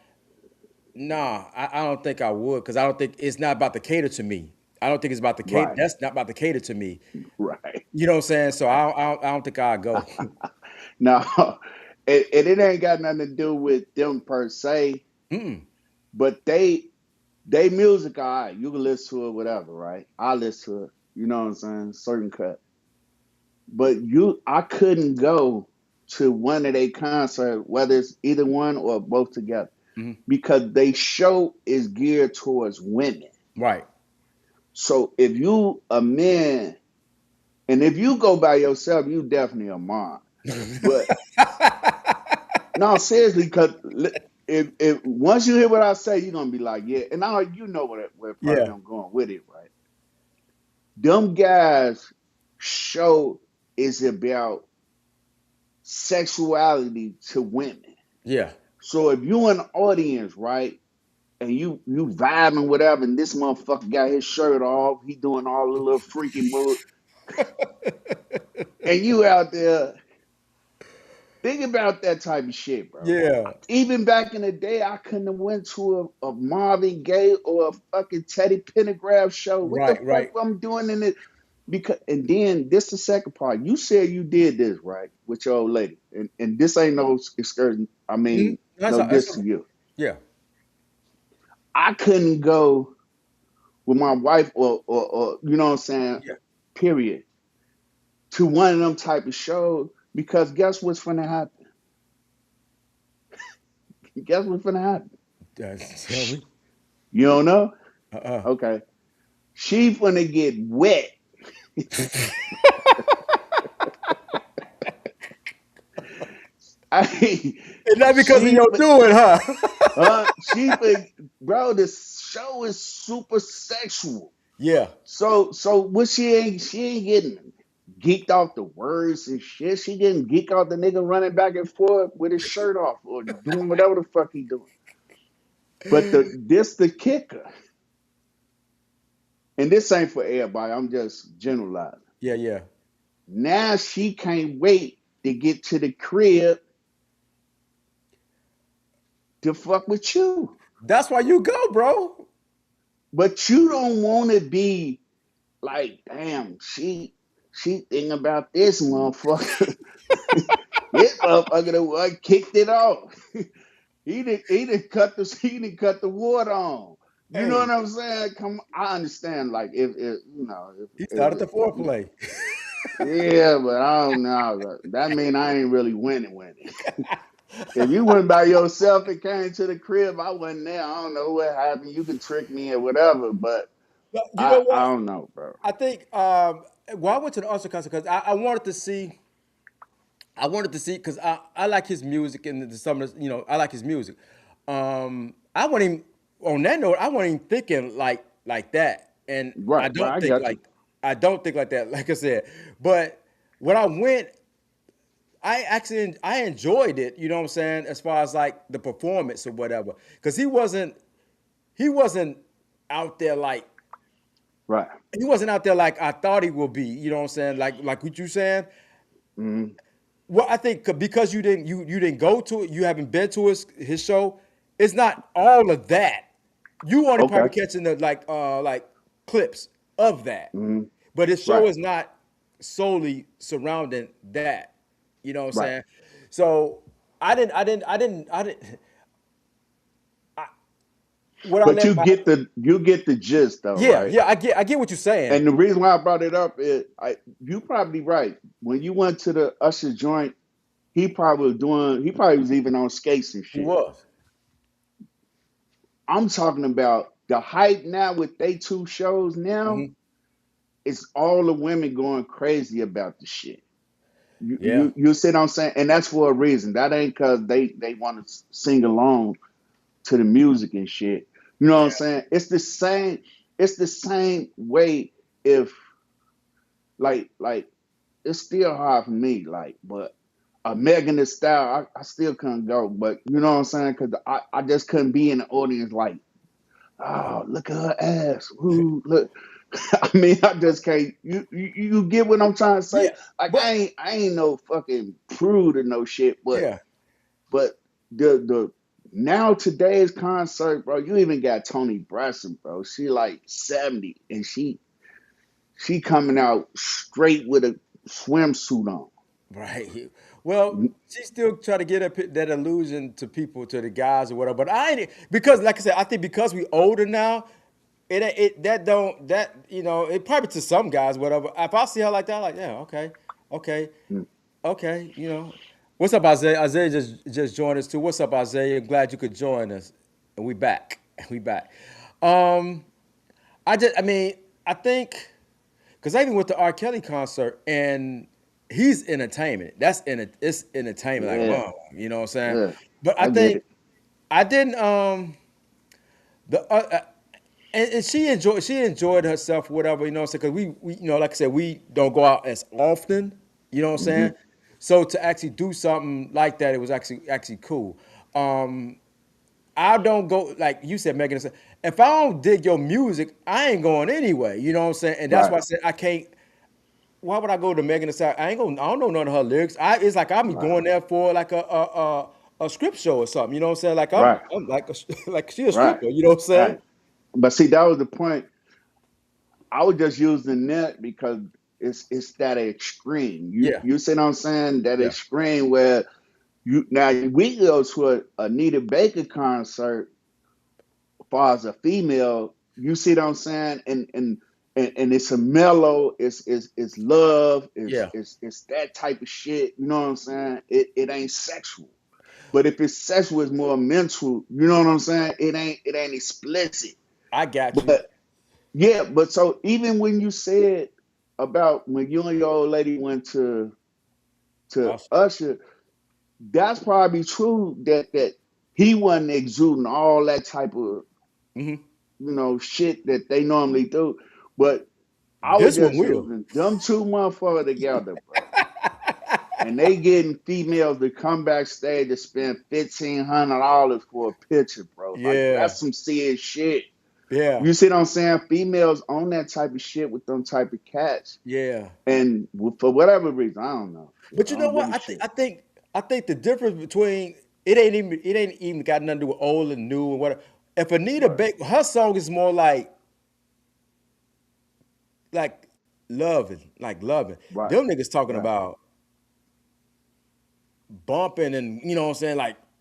Nah, I don't think I would because I don't think it's not about to cater to me. I don't think it's about the cater. Right. That's not about to cater to me. Right. You know what I'm saying? So I don't think I'll go. Now, it ain't got nothing to do with them per se, Mm-mm. but they music, all right, you can listen to it, whatever, right? I listen to it, you know what I'm saying? Certain cut. But I couldn't go to one of their concerts, whether it's either one or both together, Hmm. because they show is geared towards women. Right. So if you a man, and if you go by yourself, you definitely a mom. But no, seriously, because if once you hear what I say, you're gonna be like, yeah. And now you know where probably Yeah. I'm going with it, right? Them guys show is about sexuality to women. Yeah. So if you an audience, right, and you vibing whatever, and this motherfucker got his shirt off, he doing all the little freaky moves. And you out there, think about that type of shit, bro. Yeah. Even back in the day, I couldn't have went to a Marvin Gaye or a fucking Teddy Pendergraph show. What the Right, fuck right. I'm doing in it? Because and then this the second part. You said you did this right with your old lady, and this ain't no excursion. I Mhm. mean, no That's diss to you. yeah. I couldn't go with my wife or you know what I'm saying. Yeah. Period. To one of them type of shows because guess what's gonna happen? Guess what's gonna happen? Tell Shh, me. you don't know? Uh-uh. Okay. She gonna get wet. I mean, And not because of she, your doing, huh? she, bro, this show is super sexual. Yeah. So what she ain't getting geeked off the words and shit. She getting geeked off the nigga running back and forth with his shirt off or doing whatever the fuck he doing. But the kicker, and this ain't for everybody. I'm just generalizing. Yeah, yeah. Now she can't wait to get to the crib to fuck with you. That's why you go, bro. But you don't want to be like, damn, she thinking about this motherfucker. This motherfucker the one kicked it off. He didn't cut the water on. You know what Hey, I'm saying? Come, I understand. Like if he started if the foreplay. yeah, but I don't know. That mean I ain't really winning. If you went by yourself and came to the crib, I wasn't there. I don't know what happened. You can trick me or whatever, but But you know I what? don't know, bro. I think well, I went to the Usher concert because I wanted to see. I wanted to see because I like his music and some of the, I like his music. I wasn't even on that note. I wasn't even thinking like that, and Right, right. I got you. I don't think like that. Like I said, but when I went, I actually I enjoyed it. You know what I'm saying? As far as like the performance or whatever, because he wasn't out there like Right. he wasn't out there like I thought he would be. You know what I'm saying? Like what you saying. Hmm. Well, I think because you didn't go to it, you haven't been to his show. It's not all of that. You only Okay. probably catching the like clips of that, Hmm. but his show Right. is not solely surrounding that. You know what I'm Right. saying? So I didn't. What I But meant by you get the gist though, yeah, right? yeah, I get what you're saying. And the reason why I brought it up is you probably right. When you went to the Usher joint, he probably was even on skates and He shit. was. I'm talking about the hype now with they two shows now. Hmm. It's all the women going crazy about the shit. You Yeah, you you see what I'm saying? And that's for a reason. That ain't cause they want to sing along to the music and shit. You know what I'm yeah, saying? It's the same way if like it's still hard for me, like, but a Megan Thee Stallion, I still couldn't go, but you know what I'm saying? Because I just couldn't be in the audience like, oh, look at her ass. Ooh, look. I mean, I just can't. You get what I'm trying to say? yeah. Like, But I ain't no fucking prude or no shit, yeah, but the now today's concert, bro. You even got Tony Braxton, bro. She like 70, and she coming out straight with a swimsuit on. right. Well, she still try to get that illusion to people, to the guys or whatever. But I ain't because, like I said, I think because we older now, it that don't that it probably to some guys whatever. If I see her like that, I'm like yeah, okay, okay, okay. What's up, Isaiah? Isaiah just joined us too. What's up, Isaiah? Glad you could join us. And we back. We back. Um, I mean, I think because I even went to R. Kelly concert and he's entertainment. It's entertainment like Yeah, wow, you know what I'm saying? yeah, But I I get think it. I didn't the and she enjoyed herself whatever you know what I'm saying because we like I said we don't go out as often you know what I'm saying Hmm. so to actually do something like that it was actually cool. Um, I don't go like you said, Megan. If I don't dig your music, I ain't going anyway. You know what I'm saying? And that's Right. why I said I can't. why would I go to Megan Thee Stallion? I don't know none of her lyrics. It's like I'm Right. going there for like a script show or something. You know what I'm saying? Like Right. I'm like like she a Right. stripper. You know what I'm saying? Right. But see, that was the point. I was just using that because it's that extreme. Yeah, You see what I'm saying? That yeah, extreme where you now we go to a Anita Baker concert far as a female, you see what I'm saying? And it's a mellow, it's love, yeah. it's that type of shit. You know what I'm saying? It ain't sexual. But if it's sexual, it's more mental. You know what I'm saying? It ain't explicit. I got you. But yeah, but so even when you said about when you and your old lady went to Awesome. Usher, that's probably true that he wasn't exuding all that type of Hmm. shit that they normally do. But I was This one just will. using them two motherfuckers together, bro. And they getting females to come backstage to spend $1,500 for a picture, bro. Like Yeah, that's some serious shit. yeah, You see what I'm saying? Females own that type of shit with them type of cats. yeah. And for whatever reason, I don't know. Shit, But I you know don't give what? a shit. I think the difference between it ain't even got nothing to do with old and new and whatever. If Anita Right, Baker, her song is more like loving, like loving. right, Them niggas talking right. about bumping and you know what I'm saying,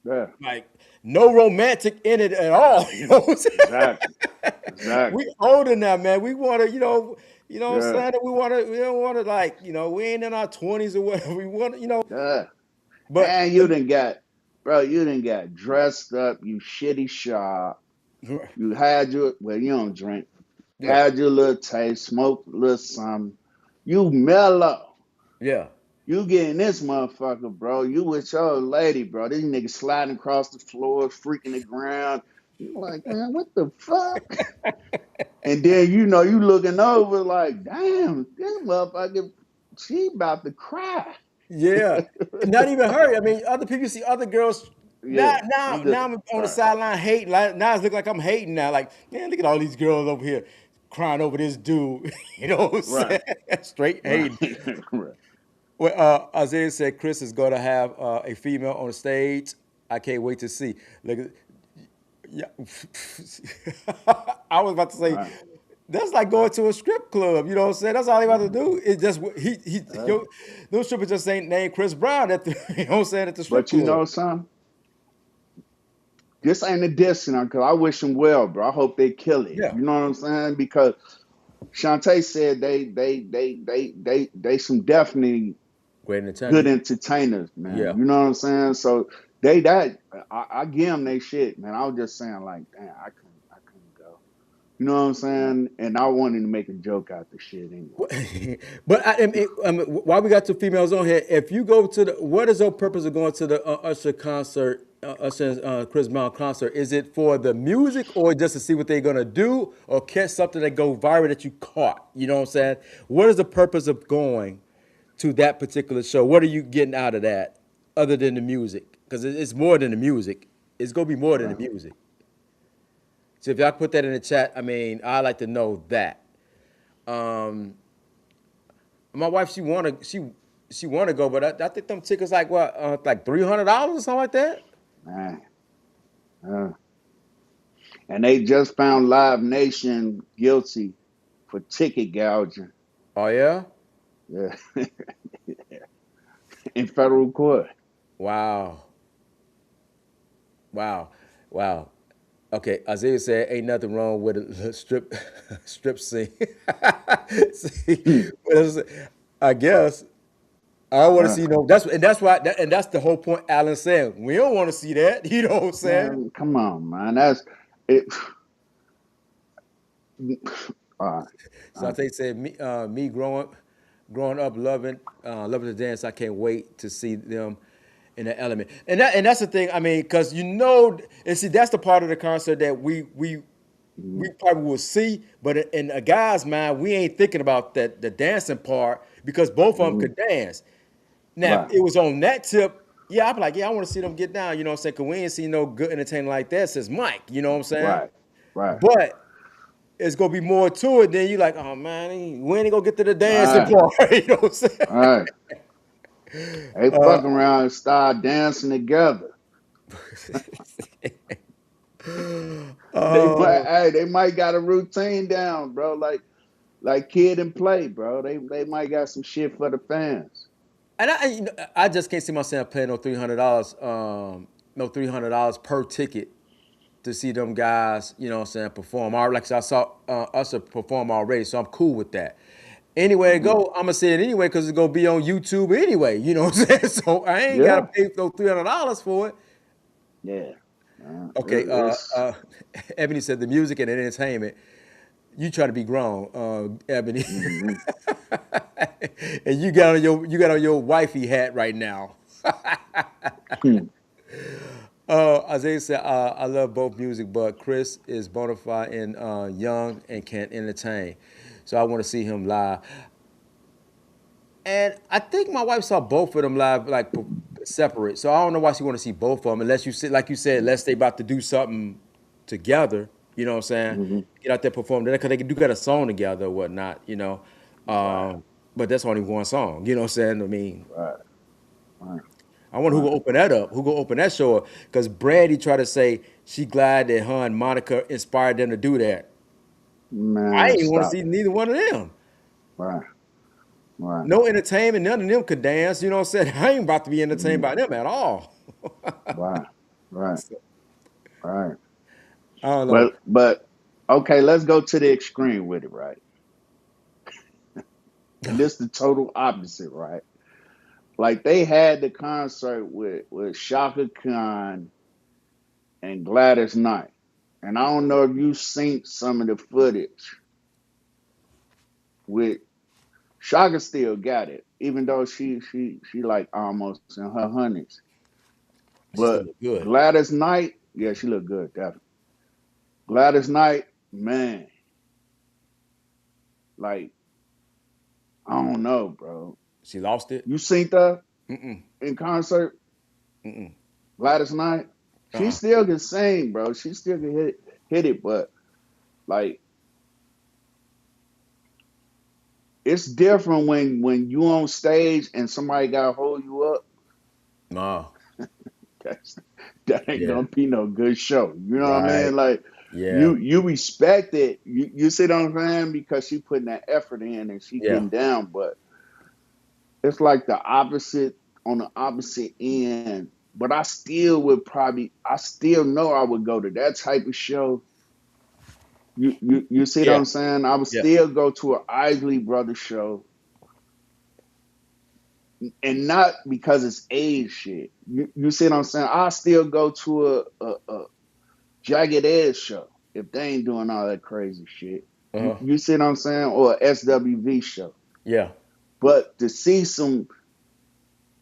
Yeah, like no romantic in it at all. You know what I'm exactly, saying? exactly. We older now, man. We want to, you know what I'm Yeah, saying. We don't want to like, we ain't in our 20s or whatever. We want to, yeah. but And you done got, bro, you done got dressed up, you shitty shop. You had your, well, you don't drink. yeah, Had your little taste, smoked a little something. You mellow. yeah. You getting this motherfucker, bro. You with your lady, bro. This nigga sliding across the floor, freaking the ground. You like, man, what the fuck? And then you looking over like, damn, this motherfucker, she about to cry. Yeah, not even her. I mean, other people see other girls. Now, Yeah, I'm just now I'm on the right, sideline hating. Now it's look like I'm hating now. Like, man, look at all these girls over here crying over this dude. You know what I'm right, saying? Straight right, hating. right. Well, Isaiah said Chris is going to have a female on the stage. I can't wait to see. Look, yeah. I was about to say Right. that's like going to a strip club. You know what I'm saying? That's all he about to Mhm. do. It's just Uh, those strippers just ain't named Chris Brown at the you know what I'm saying at the strip but you club. know something? This ain't a diss, because I wish them well, bro. I hope they kill it. Yeah, You know what I'm saying? Because Shantae said they some definitely great good entertainment. entertainers, man. Yeah. You know what I'm saying? So they that I give them they shit, man. I was just saying like, damn, I couldn't go. You know what I'm saying? And I wanted to make a joke out the shit anyway. But why we got two females on here? If you go to the, what is the purpose of going to the Usher concert, Usher and Chris Brown concert? Is it for the music or just to see what they're gonna do or catch something that go viral that you caught? You know what I'm saying? What is the purpose of going to that particular show? What are you getting out of that other than the music? Because it's more than the music. It's gonna be more than the Right. music. So if y'all put that in the chat, I mean, I like to know that. Um, My wife, she wanna go, but I think them tickets like what, like $300 or something like that. Man. Uh, and they just found Live Nation guilty for ticket gouging. Oh yeah, Yeah. In federal court. wow, wow, wow. Okay, Isaiah said, "Ain't nothing wrong with a strip scene." See, what is it? I guess I don't want to Uh, see no. That's why, and that's the whole point. Alan saying we don't want to see that. You know what I'm saying? man, come on, man. That's it. Uh, uh, Sante said, me growing up loving the dance. I can't wait to see them in the element. And that's the thing. I mean, because and see, that's the part of the concert that we mhm, probably will see, but in a guy's mind, we ain't thinking about that the dancing part because both of them mhm. could dance. Now, if Right, it was on that tip, yeah, I'd be like, yeah, I want to see them get down. You know what I'm saying? Because we ain't seen no good entertainment like that since Mike. You know what I'm saying? right, right. But it's gonna be more to it. Then you like, oh man, when he gonna get to the dancing Right, part? You know what I'm right. They saying? fuck around and start dancing together. Oh, They might got a routine down, bro. Like Kid and Play, bro. They might got some shit for the fans. and I just can't see myself paying no $300 per ticket to see them guys, you know what I'm saying, perform. Like I said, I saw us perform already, so I'm cool with that. Anyway it Hmm. go, I'm gonna say it anyway because it's gonna be on YouTube anyway, you know what I'm saying? So I ain't gotta Yeah, pay no $300 for it. yeah. Okay, It's Ebony said the music and entertainment. You try to be grown, Ebony, mhm. and you got on your wifey hat right now. Isaiah said, I love both music, but Chris is bona fide and young and can entertain. So I want to see him live. And I think my wife saw both of them live, like separate. So I don't know why she want to see both of them, unless you said, like you said, unless they about to do something together. You know what I'm saying? Mhm. Get out there perform because they do got a song together or whatnot. Right, But that's only one song. You know what I'm saying? I mean, right, right, I wonder who right. gonna open that up. Who gonna open that show up? Because Brandy tried to say she glad that her and Monica inspired them to do that. I Man, ain't want to stop see it. neither one of them. Right, right. No entertainment. None of them could dance. You know what I'm saying? I ain't about to be entertained Mhm. by them at all. Right, right, So, right. I don't know. But okay, let's go to the extreme with it, right? And this the total opposite, right? Like they had the concert with Shaka Khan and Gladys Knight. And I don't know if you seen some of the footage with Shaka still got it, even though she like almost in her hundreds. She still But look good. Gladys Knight, yeah, she looked good, definitely. Gladys Knight, man, like I don't know, bro. She lost it. You seen that Mm-mm. in concert, Mm-mm. Gladys Knight? She Uh-uh. still can sing, bro. She still can hit it, but like it's different when you on stage and somebody gotta hold you up. No. That's, that ain't Yeah. gonna be no good show. You know what I Right. mean? Like Yeah. you respect it. You see what I'm saying? Because she putting that effort in and she Yeah. getting down, but it's like the opposite on the opposite end. But I still know I would go to that type of show. You see what Yeah. I'm saying? I would Yeah. still go to an Isley Brothers show, and not because it's age shit. You see what I'm saying? I still go to a Jagged Edge show if they ain't doing all that crazy shit. Uh-huh. You see what I'm saying? Or a SWV show. Yeah. But to see some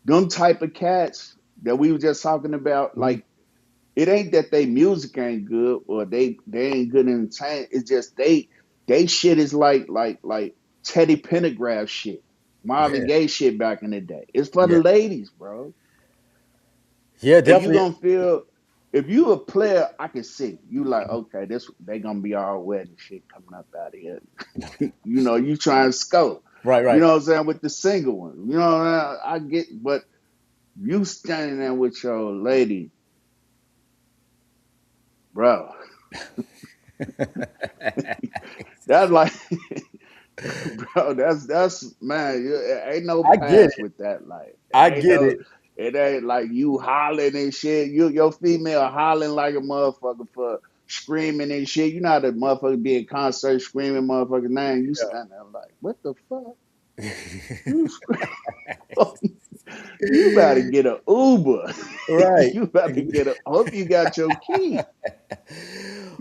them type of cats that we were just talking about, Mhm. like it ain't that they music ain't good or they ain't good entertainment. It's just they shit is like Teddy Pendergrass shit, Marvin Yeah. Gaye shit back in the day. It's for the Yeah. ladies, bro. Yeah, And you definitely. gonna feel if you a player, I can see you like okay, this they gonna be all wet and shit coming up out of here. You try and scope. Right, You right. know what I'm saying with the single one. You know what I get, but you standing there with your lady, bro. That's like, bro. That's man. Ain't no I get pass it. with that. Like, I get it. it ain't like you hollering and shit. Your female hollering like a motherfucker for screaming and shit. You know how the motherfucker be in concert screaming motherfucker name. You stand there like, what the fuck? You you better get an Uber. Right. You better get a. Hope you got your key.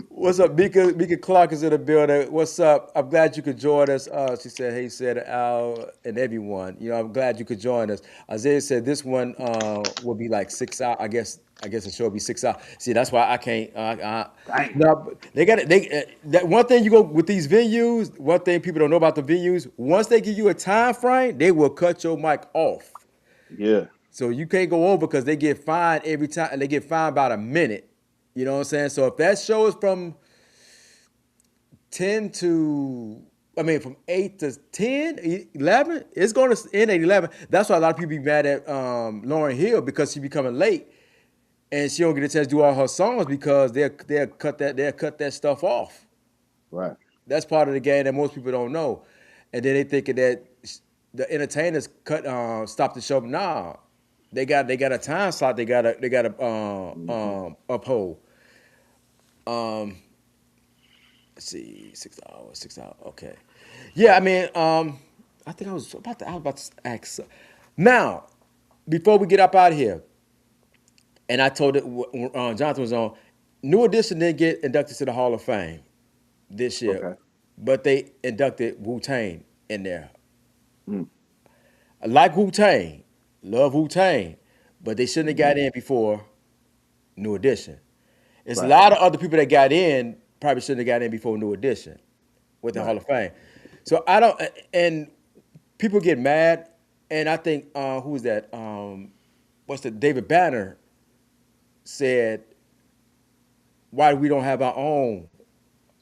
What's up, Mika? Mika Clark is in the building. What's up? I'm glad you could join us. She said, "Hey, said Al and everyone. I'm glad you could join us." Isaiah said this one will be like 6 hours. I guess the show will be 6 hours. See, that's why I can't. Damn. No, but they got it. That one thing you go with these venues. One thing people don't know about the venues. Once they give you a time frame, they will cut your mic off. Yeah. So you can't go over because they get fined every time, and they get fined about a minute. You know what I'm saying? So if that show is from 10 to, I mean, from 8 to 10, 11, it's going to end at 11. That's why a lot of people be mad at Lauryn Hill because she becoming late and she don't get a chance to do all her songs because they'll cut that stuff off. Right. That's part of the game that most people don't know. And then they thinking that the entertainers stop the show. Nah, they got a time slot they gotta Hmm. uphold. Let's see, 6 hours, 6 hours. Okay. Yeah, I mean, I think I was about to ask. Now, before we get up out of here, and I told it when Jonathan was on, New Edition didn't get inducted to the Hall of Fame this year, Okay. but they inducted Wu Tang in there. Mm. I like Wu Tang, love Wu Tang, but they shouldn't have Hmm. got in before New Edition. There's a Right. lot of other people that got in probably shouldn't have got in before New Edition with the Hall Right. of Fame. So I don't, and people get mad, and I think who was that? What's the David Banner said why we don't have our own do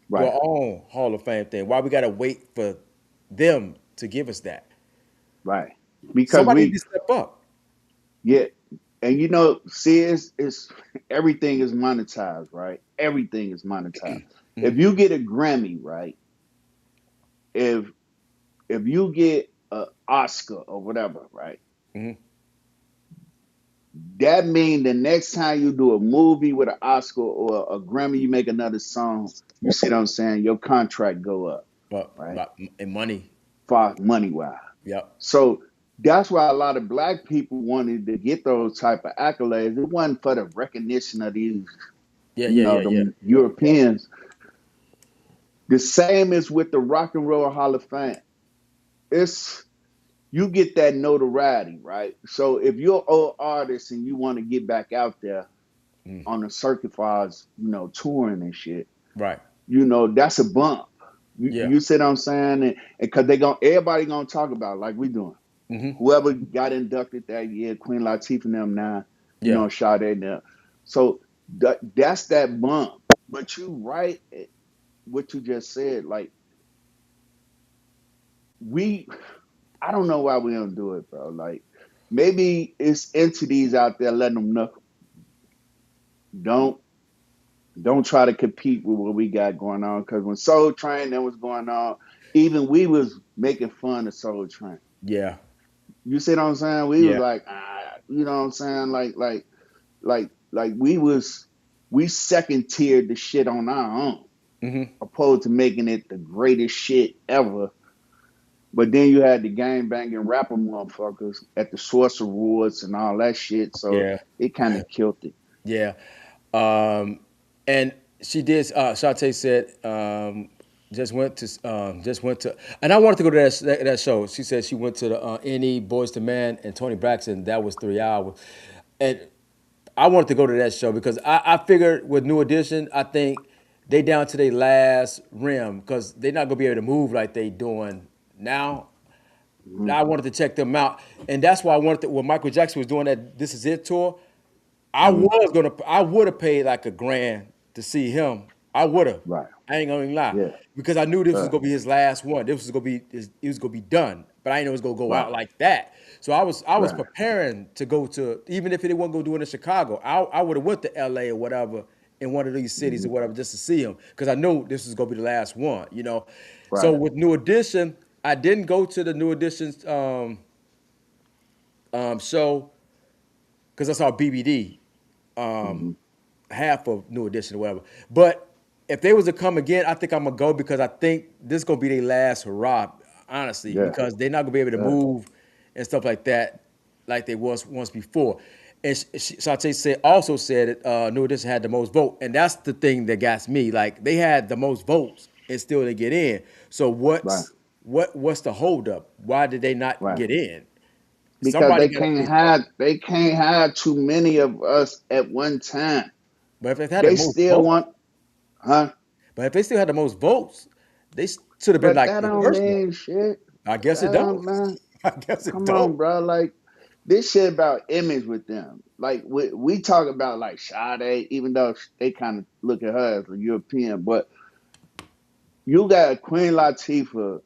Right. our own Hall of Fame thing? Why we gotta wait for them to give us that? Right. Because Somebody need we to step up. yeah, and see, it's everything is monetized, right? Everything is monetized. If Mhm, you get a Grammy, right? If you get a Oscar or whatever, right? mhm. That mean the next time you do a movie with an Oscar or a Grammy, you make another song. You see what I'm saying? Your contract go up, right? But and money. For money wise. Yep. So that's why a lot of black people wanted to get those type of accolades. It wasn't for the recognition of these, Yeah, yeah, yeah, yeah. the Yep, yep. Europeans. The same as with the Rock and Roll Hall of Fame. It's you get that notoriety, right? So if you're an old artist and you want to get back out there Mm, on the circuit files, touring and shit, right. that's a bump. You, Yeah. you see what I'm saying? And because everybody gonna talk about it like we doing. Hmm. Whoever got inducted that year, Queen Latifah and them now, Yeah. Sade and them. So that's that bump. But you right, what you just said, like we, I don't know why we don't do it, bro. Like maybe it's entities out there letting them know, don't don't try to compete with what we got going on. Because when Soul Train that was going on, even we was making fun of Soul Train. Yeah. You see what I'm saying? We was Yeah. like, you know what I'm saying? Like we second tiered the shit on our own, Hmm. opposed to making it the greatest shit ever. But then you had the gang banging rapper motherfuckers at the Source Awards and all that shit, so Yeah. it kind of killed it. Yeah. Um, and she did. Shantae said just went to, and I wanted to go to that show. She said she went to the NE Boys to Men and Tony Braxton. That was 3 hours, and I wanted to go to that show because I figured with New Edition, I think they down to their last rim because they're not gonna be able to move like they doing now. Hmm. I wanted to check them out, and that's why I wanted to. When Michael Jackson was doing that "This Is It" tour, Hmm. I would have paid like $1,000 to see him. I would have. Right. I ain't gonna even lie, Yeah. because I knew this was Uh, gonna be his last one. This was gonna be it was gonna be done, but I didn't know it was gonna go right. out like that. So I was Right. preparing to go to, even if it wasn't gonna do it in Chicago, I would have went to LA or whatever, in one of these cities Hmm. or whatever, just to see him because I knew this was gonna be the last one. So Right. with New Edition, I didn't go to the New Edition's show because I saw BBD, Hmm. half of New Edition or whatever. But if they was to come again, I think I'm gonna go because I think this is gonna be their last hurrah, honestly, Yeah. because they're not gonna be able to Yeah. move and stuff like that, like they was once before. And Shantae also said it, New Edition had the most vote, and that's the thing that got me. Like they had the most votes, and still they get in. So Right. what's the holdup? Why did they not Right. get in? Because Somebody got to say something. they can't have too many of us at one time. But if they had the They most still votes, want, huh? but if they still had the most votes, they should have been But like that the don't first one. mean shit. I guess it That don't. don't man. I guess it Come don't. on, bro. Like this shit about image with them. Like we talk about like Sade, even though they kind of look at her as a European, but You got Queen Latifah,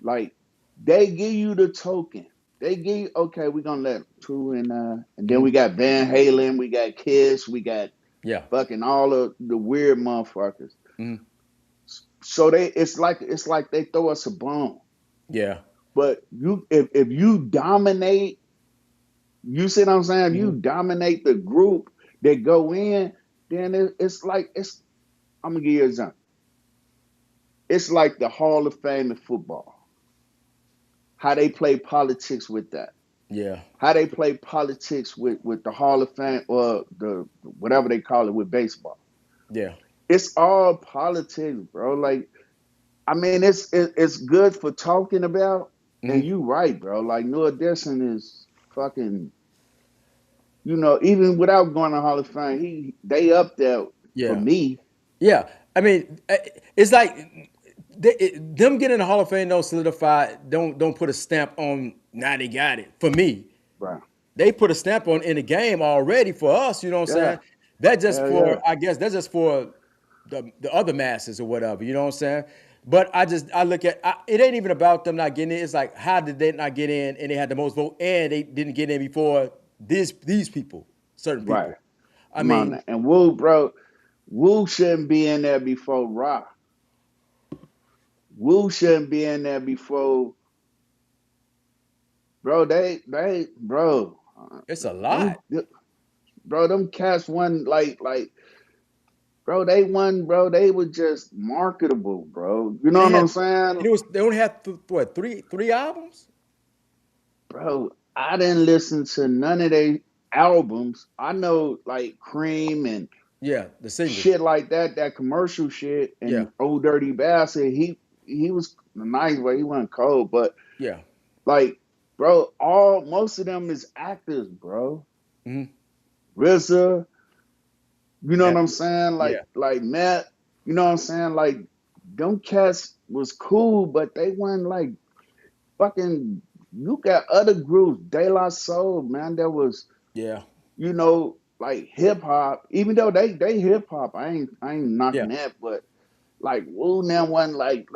like they give you the token. They give you, okay, we're gonna let True and then Hmm. we got Van Halen, we got Kiss, we got Yeah. fucking all of the weird motherfuckers. Hmm. So it's like they throw us a bone. Yeah. But if you dominate, you see what I'm saying? If you Hmm. dominate the group that go in, then it's like it's. I'm gonna give you an example. It's like the Hall of Fame in football. How they play politics with that. Yeah. How they play politics with the Hall of Fame or the whatever they call it with baseball. Yeah. It's all politics, bro. Like I mean, it's good for talking about, and Hmm. you right, bro. Like New Edition is fucking. Even without going to Hall of Fame, they up there for Yeah. me. Yeah. I mean, it's like them getting in the Hall of Fame don't solidify, don't put a stamp on now they got it. For me, Right. they put a stamp on in the game already for us. You know what I'm saying? Yeah. That just Hell for yeah. I guess that's just for the other masses or whatever. You know what I'm saying? But I look at it ain't even about them not getting in. It's like how did they not get in and they had the most vote and they didn't get in before these people, certain Right. people. I Come on mean, now. And Woo, bro, Woo shouldn't be in there before Rock. Woo shouldn't be in there before, bro. Bro. it's a lot. Them, bro. Them cats won bro. They won, bro. They were just marketable, bro. You And know they what had I'm saying, and it was they only had what three albums? bro? I didn't listen to none of their albums. I know like Cream and Yeah, the singles. shit like that, that commercial shit, Yeah, and Old Dirty Bastard. He was nice, but he wasn't cold. But yeah. like, bro, all most of them is actors, bro. Hmm. RZA, you know what That, I'm saying? yeah, Like Matt, you know what I'm saying? Like them cats was cool, but they weren't like fucking. You got other groups, De La Soul, man. That was yeah, like hip hop. Even though they hip hop, I ain't yeah. knocking that, but like Wu now wasn't like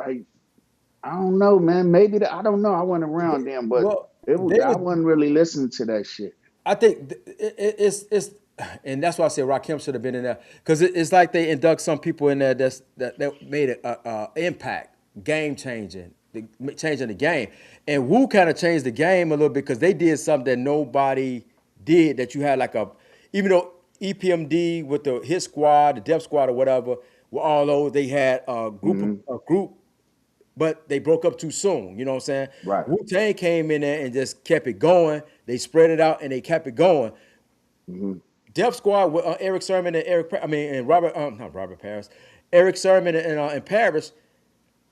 I don't know, man. Maybe I don't know. I wasn't around them, but Well, it was they I was. wasn't really listening to that shit. I think it's, and that's why I say Rakim should have been in there because it's like they induct some people in there that made a impact, game changing, changing the game, and Wu kind of changed the game a little bit because they did something that nobody did. That you had like even though EPMD with the Hit Squad, the Def Squad, or whatever, were all those they had Hmm. a group but they broke up too soon. You know what I'm saying? Right. Wu Tang came in there and just kept it going. They spread it out and they kept it going. Hmm. Def Squad with Eric Sermon and and Robert, not Robert Paris, Eric Sermon and Paris,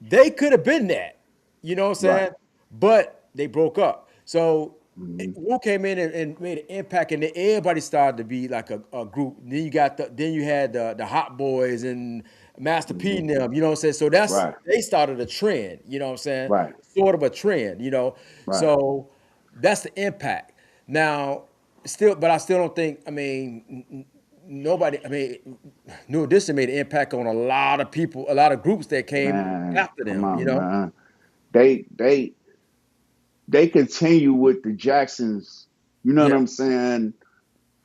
they could have been that. You know what I'm Right. saying? But they broke up. So Hmm. Wu came in and made an impact, and then everybody started to be like a group. Then then you had the Hot Boys and Master P Hmm. and them. You know what I'm saying? So Right. they started a trend. You know what I'm saying? Right. Sort of a trend. You know, Right. so that's the impact. Now, still, but I still don't think. I mean, nobody. I mean, New Edition made an impact on a lot of people, a lot of groups that came Man, after come them. You on, know? man. They they they continue with the Jacksons. You know what Yeah, I'm saying?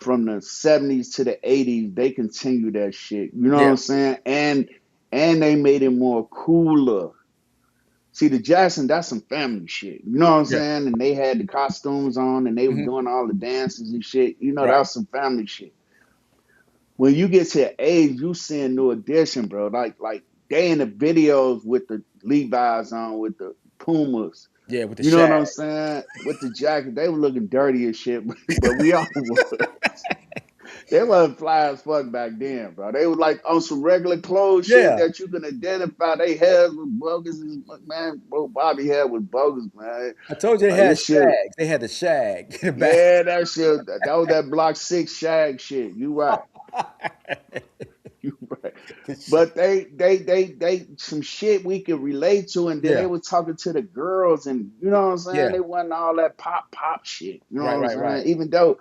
From the 70s to the 80s, they continue that shit. You know what yeah, I'm saying? And they made it more cooler. See, the Jackson, that's some family shit. You know what I'm yeah. saying? And they had the costumes on and they were Hmm. doing all the dances and shit. That Right. was some family shit. When you get to age, you seeing New Edition, bro. Like they in the videos with the Levi's on, with the Pumas. Yeah, with the You know what shag. I'm saying? With the jacket, they were looking dirty as shit, but we all were. They wasn't fly as fuck back then, bro. They was like on some regular clothes shit Yeah, that you can identify. They hairs was bogus as fuck, man. Bro, Bobby hair was bogus, man. I told you they Like had this shit, shags. They had the shag in the back. yeah, that shit. That was that Block 6 shag shit. You right. You right. The shag. But they some shit we could relate to, and then they Yeah, were talking to the girls, and you know what I'm saying? yeah. They wasn't all that pop shit. You know what Right, I'm right, right. saying? Even though,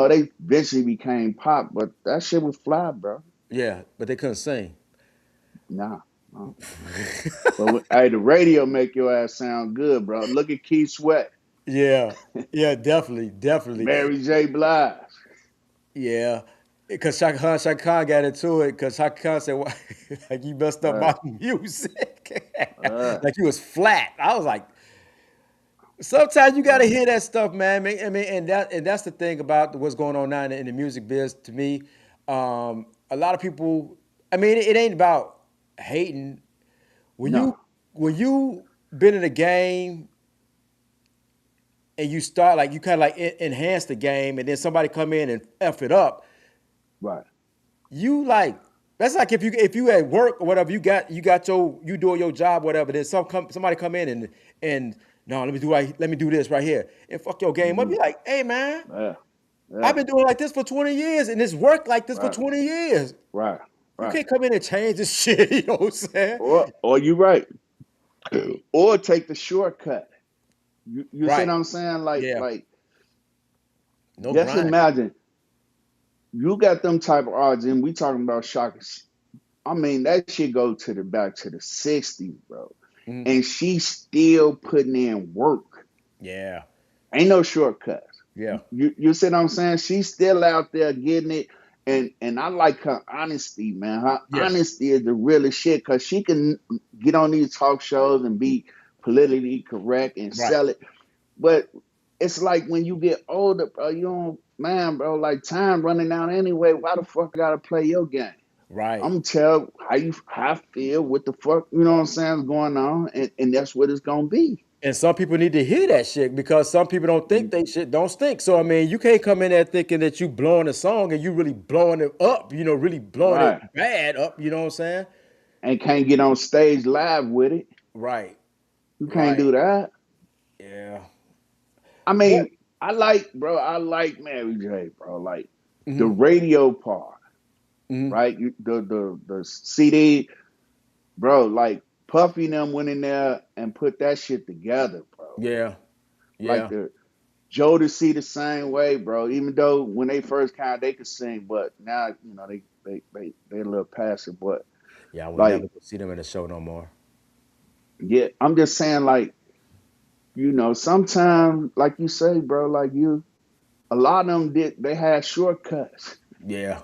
they eventually became pop, but that shit was fly, bro. Yeah, but they couldn't sing. Nah. Uh, hey, the radio make your ass sound good, bro. Look at Keith Sweat, Yeah, yeah, definitely, definitely. Mary J. Blige. Yeah, because Shaka Khan got into it because Shaka Khan said, "Why, like you messed up Uh, my music, uh, like you was flat." I was like, sometimes you got to uh, hear that stuff, man. I mean, and that's the thing about what's going on now in the music biz. To me, a lot of people. I mean, it ain't about hating. When you no, when you been in the game and you start like you kind of like enhance the game, and then somebody come in and f it up, right. you like that's like if you at work or whatever, you got your you doing your job, whatever. Then somebody come in and no, let me do this right here and fuck your game up. Hmm. You're like, hey man, Yeah, I've yeah, been doing like this for 20 years and it's worked like this for right, 20 years. right, You right. can't come in and change this shit, you know what I'm saying? Or you right. Or take the shortcut. You see what Right. I'm saying? Yeah. Like No just grind. imagine you got them type of odds, and we talking about shockers. I mean, that shit go to the back to the '60s, bro. Mhm. And she's still putting in work. Yeah. Ain't no shortcuts. Yeah. You see what I'm saying? She's still out there getting it. And I like her honesty, man. Her Yeah. honesty is the realest shit because she can get on these talk shows and be politically correct and Right. sell it. But it's like when you get older, bro, you don't, man, bro, like time running out anyway. Why the fuck I gotta play your game? I'm Right. gonna tell how I feel, what the fuck, you know what I'm saying, is going on, and that's what it's gonna be. And some people need to hear that shit because some people don't think they shit don't stink. So I mean, you can't come in there thinking that you blowing a song and you really blowing it up, really blowing it Right. bad up, you know what I'm saying? And can't get on stage live with it. Right. You can't Right. do that. Yeah. I But mean, I like Mary J, bro. Like the mhm, radio part, mhm, right? The CD, bro. Like Puffy and them went in there and put that shit together, bro. yeah. Like Yeah. the Joe to see the same way, bro. Even though when they first came, they could sing, but now they a little passive. But Yeah, I would never like, go see them in the show no more. yeah, I'm just saying, like, sometimes, like you say, bro, like a lot of them they had shortcuts. Yeah.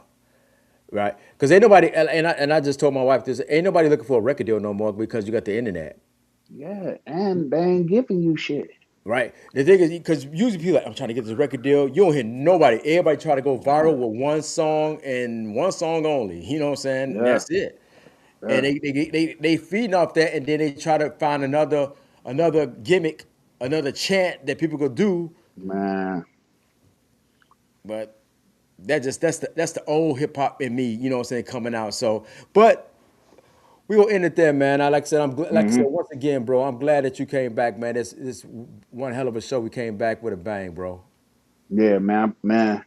Right. Because ain't nobody and I just told my wife this, ain't nobody looking for a record deal no more because you got the internet. Yeah, and they ain't giving you shit. Right. The thing is, because usually people like, I'm trying to get this record deal. You don't hear nobody. Everybody try to go viral Yeah, with one song and one song only. You know what I'm saying? And yeah, that's it. And yeah, they feeding off that, and then they try to find another gimmick, another chant that people could do. man. But that's the old hip hop in me. You know what I'm saying? Coming out. So, but we gonna end it there, man. Like I said, like I said Hmm. once again, bro. I'm glad that you came back, man. It's one hell of a show. We came back with a bang, bro. Yeah, man.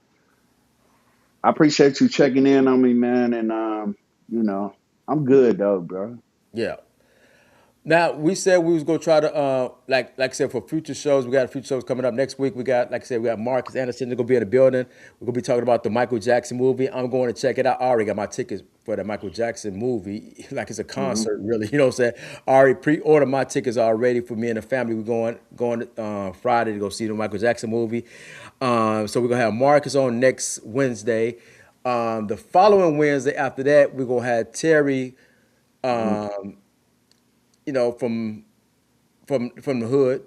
I appreciate you checking in on me, man. And you know, I'm good though, bro. Yeah. Now we said we was gonna try to like I said for future shows. We got future shows coming up next week. We got like I said we got Marcus Anderson gonna be in the building. We're gonna be talking about the Michael Jackson movie. I'm going to check it out. I already got my tickets for the Michael Jackson movie. Like it's a Hmm. concert, really. You know what I'm saying? I already pre-ordered my tickets already for me and the family. We're going Friday to go see the Michael Jackson movie. So we're gonna have Marcus on next Wednesday. The following Wednesday after that, we're gonna have Terry. Hmm. From the hood.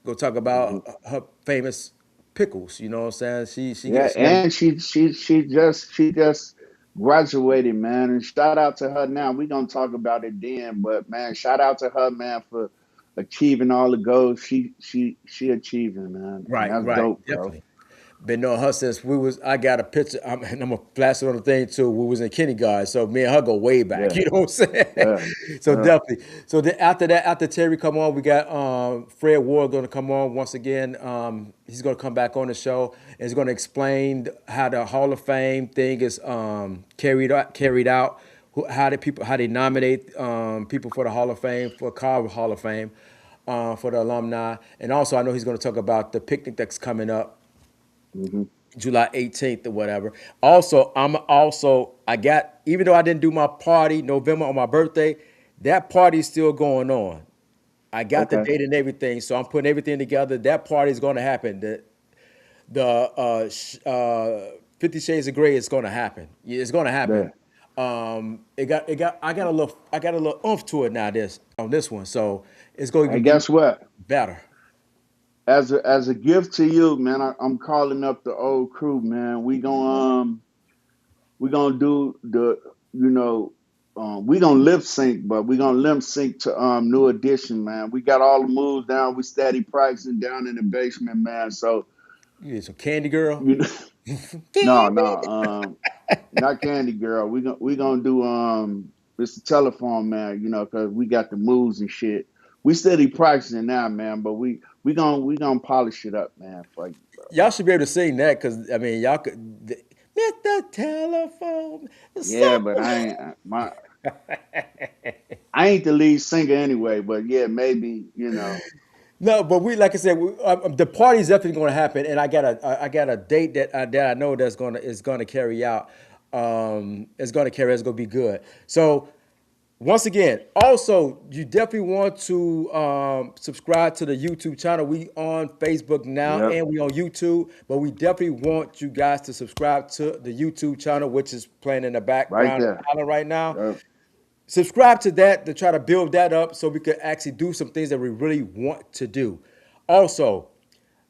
Go talk Hmm. about her famous pickles. You know what I'm saying? She Yeah, gets she got and she just graduated, man. And shout out to her now. We gonna talk about it then, but man, shout out to her, man, for achieving all the goals she achieving, man. And right, that's right, dope, bro. definitely. Been knowing her since we was. I got a picture, and I'm gonna flash it on the thing too. We was in kindergarten, so me and her go way back. Yeah, You know what I'm saying? yeah, So yeah. definitely. So then after that, after Terry come on, we got Fred Ward gonna come on once again. He's gonna come back on the show and he's gonna explain how the Hall of Fame thing is carried out. How they nominate people for the Hall of Fame for Carver Hall of Fame for the alumni, and also I know he's gonna talk about the picnic that's coming up Hmm. July 18th or whatever. Also, I got even though I didn't do my party November on my birthday, That party's still going on. I got the Okay. date and everything, so I'm putting everything together. That party is going to happen. The 50 Shades of Grey is going to happen. Yeah, it's going to happen. There. I got a little oomph to it now. This on this one, so it's going to Hey, be guess what? better. As a gift to you, man, I'm calling up the old crew, man. We gonna do the you know we gonna lip sync, but we gonna lip sync to New Edition, man. We got all the moves down. We steady practicing down in the basement, man. So You need some Candy Girl. you know, no, Candy. no, not Candy Girl. We gonna do it's the telephone, man. Cause we got the moves and shit. We steady practicing now, man. But we gonna polish it up, man, for you, bro. Y'all should be able to sing that because I mean y'all could. Mr. Telephone. Yeah, but I ain't the lead singer anyway. But yeah, maybe No, but we like I said, the party's definitely going to happen, and I got a date that I know that's gonna is going to carry out. It's going to carry. It's going to be good. So once again, also you definitely want to subscribe to the YouTube channel. We on Facebook now Yep, and we on YouTube, but we definitely want you guys to subscribe to the YouTube channel, which is playing in the right background there. right now. Yep. Subscribe to that to try to build that up so we could actually do some things that we really want to do. Also,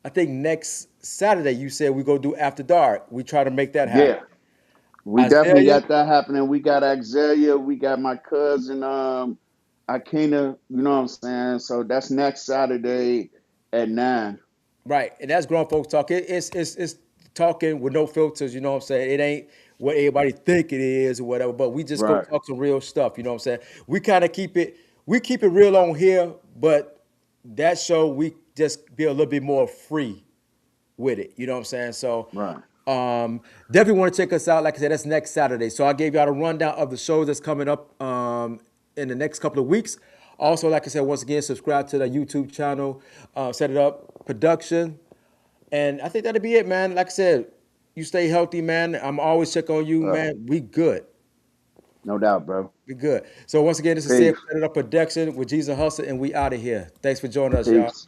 I think next Saturday you said we go do after dark. We try to make that happen. Yeah. We definitely Isaiah, got that happening. We got Axelia, we got my cousin Akina, you know what I'm saying? So that's next Saturday at 9. right? And that's grown folks talk. It's talking with no filters. You know what I'm saying? It ain't what everybody think it is or whatever. But we just go Right, talk some real stuff. You know what I'm saying? We kind of keep it real on here, but that show we just be a little bit more free with it. You know what I'm saying? So right. definitely want to check us out. Like I said, that's next Saturday. So I gave y'all a rundown of the shows that's coming up in the next couple of weeks. Also, like I said, once again, subscribe to the YouTube channel, Set It Up Production. And I think that'll be it, man. Like I said, you stay healthy, man. I'm always check on you, Uh, man. We good. no doubt, bro. We good. So once again, this is Set Peace. It Up Production with Jesus Hustle, and we out of here. Thanks for joining us, y'all. Peace.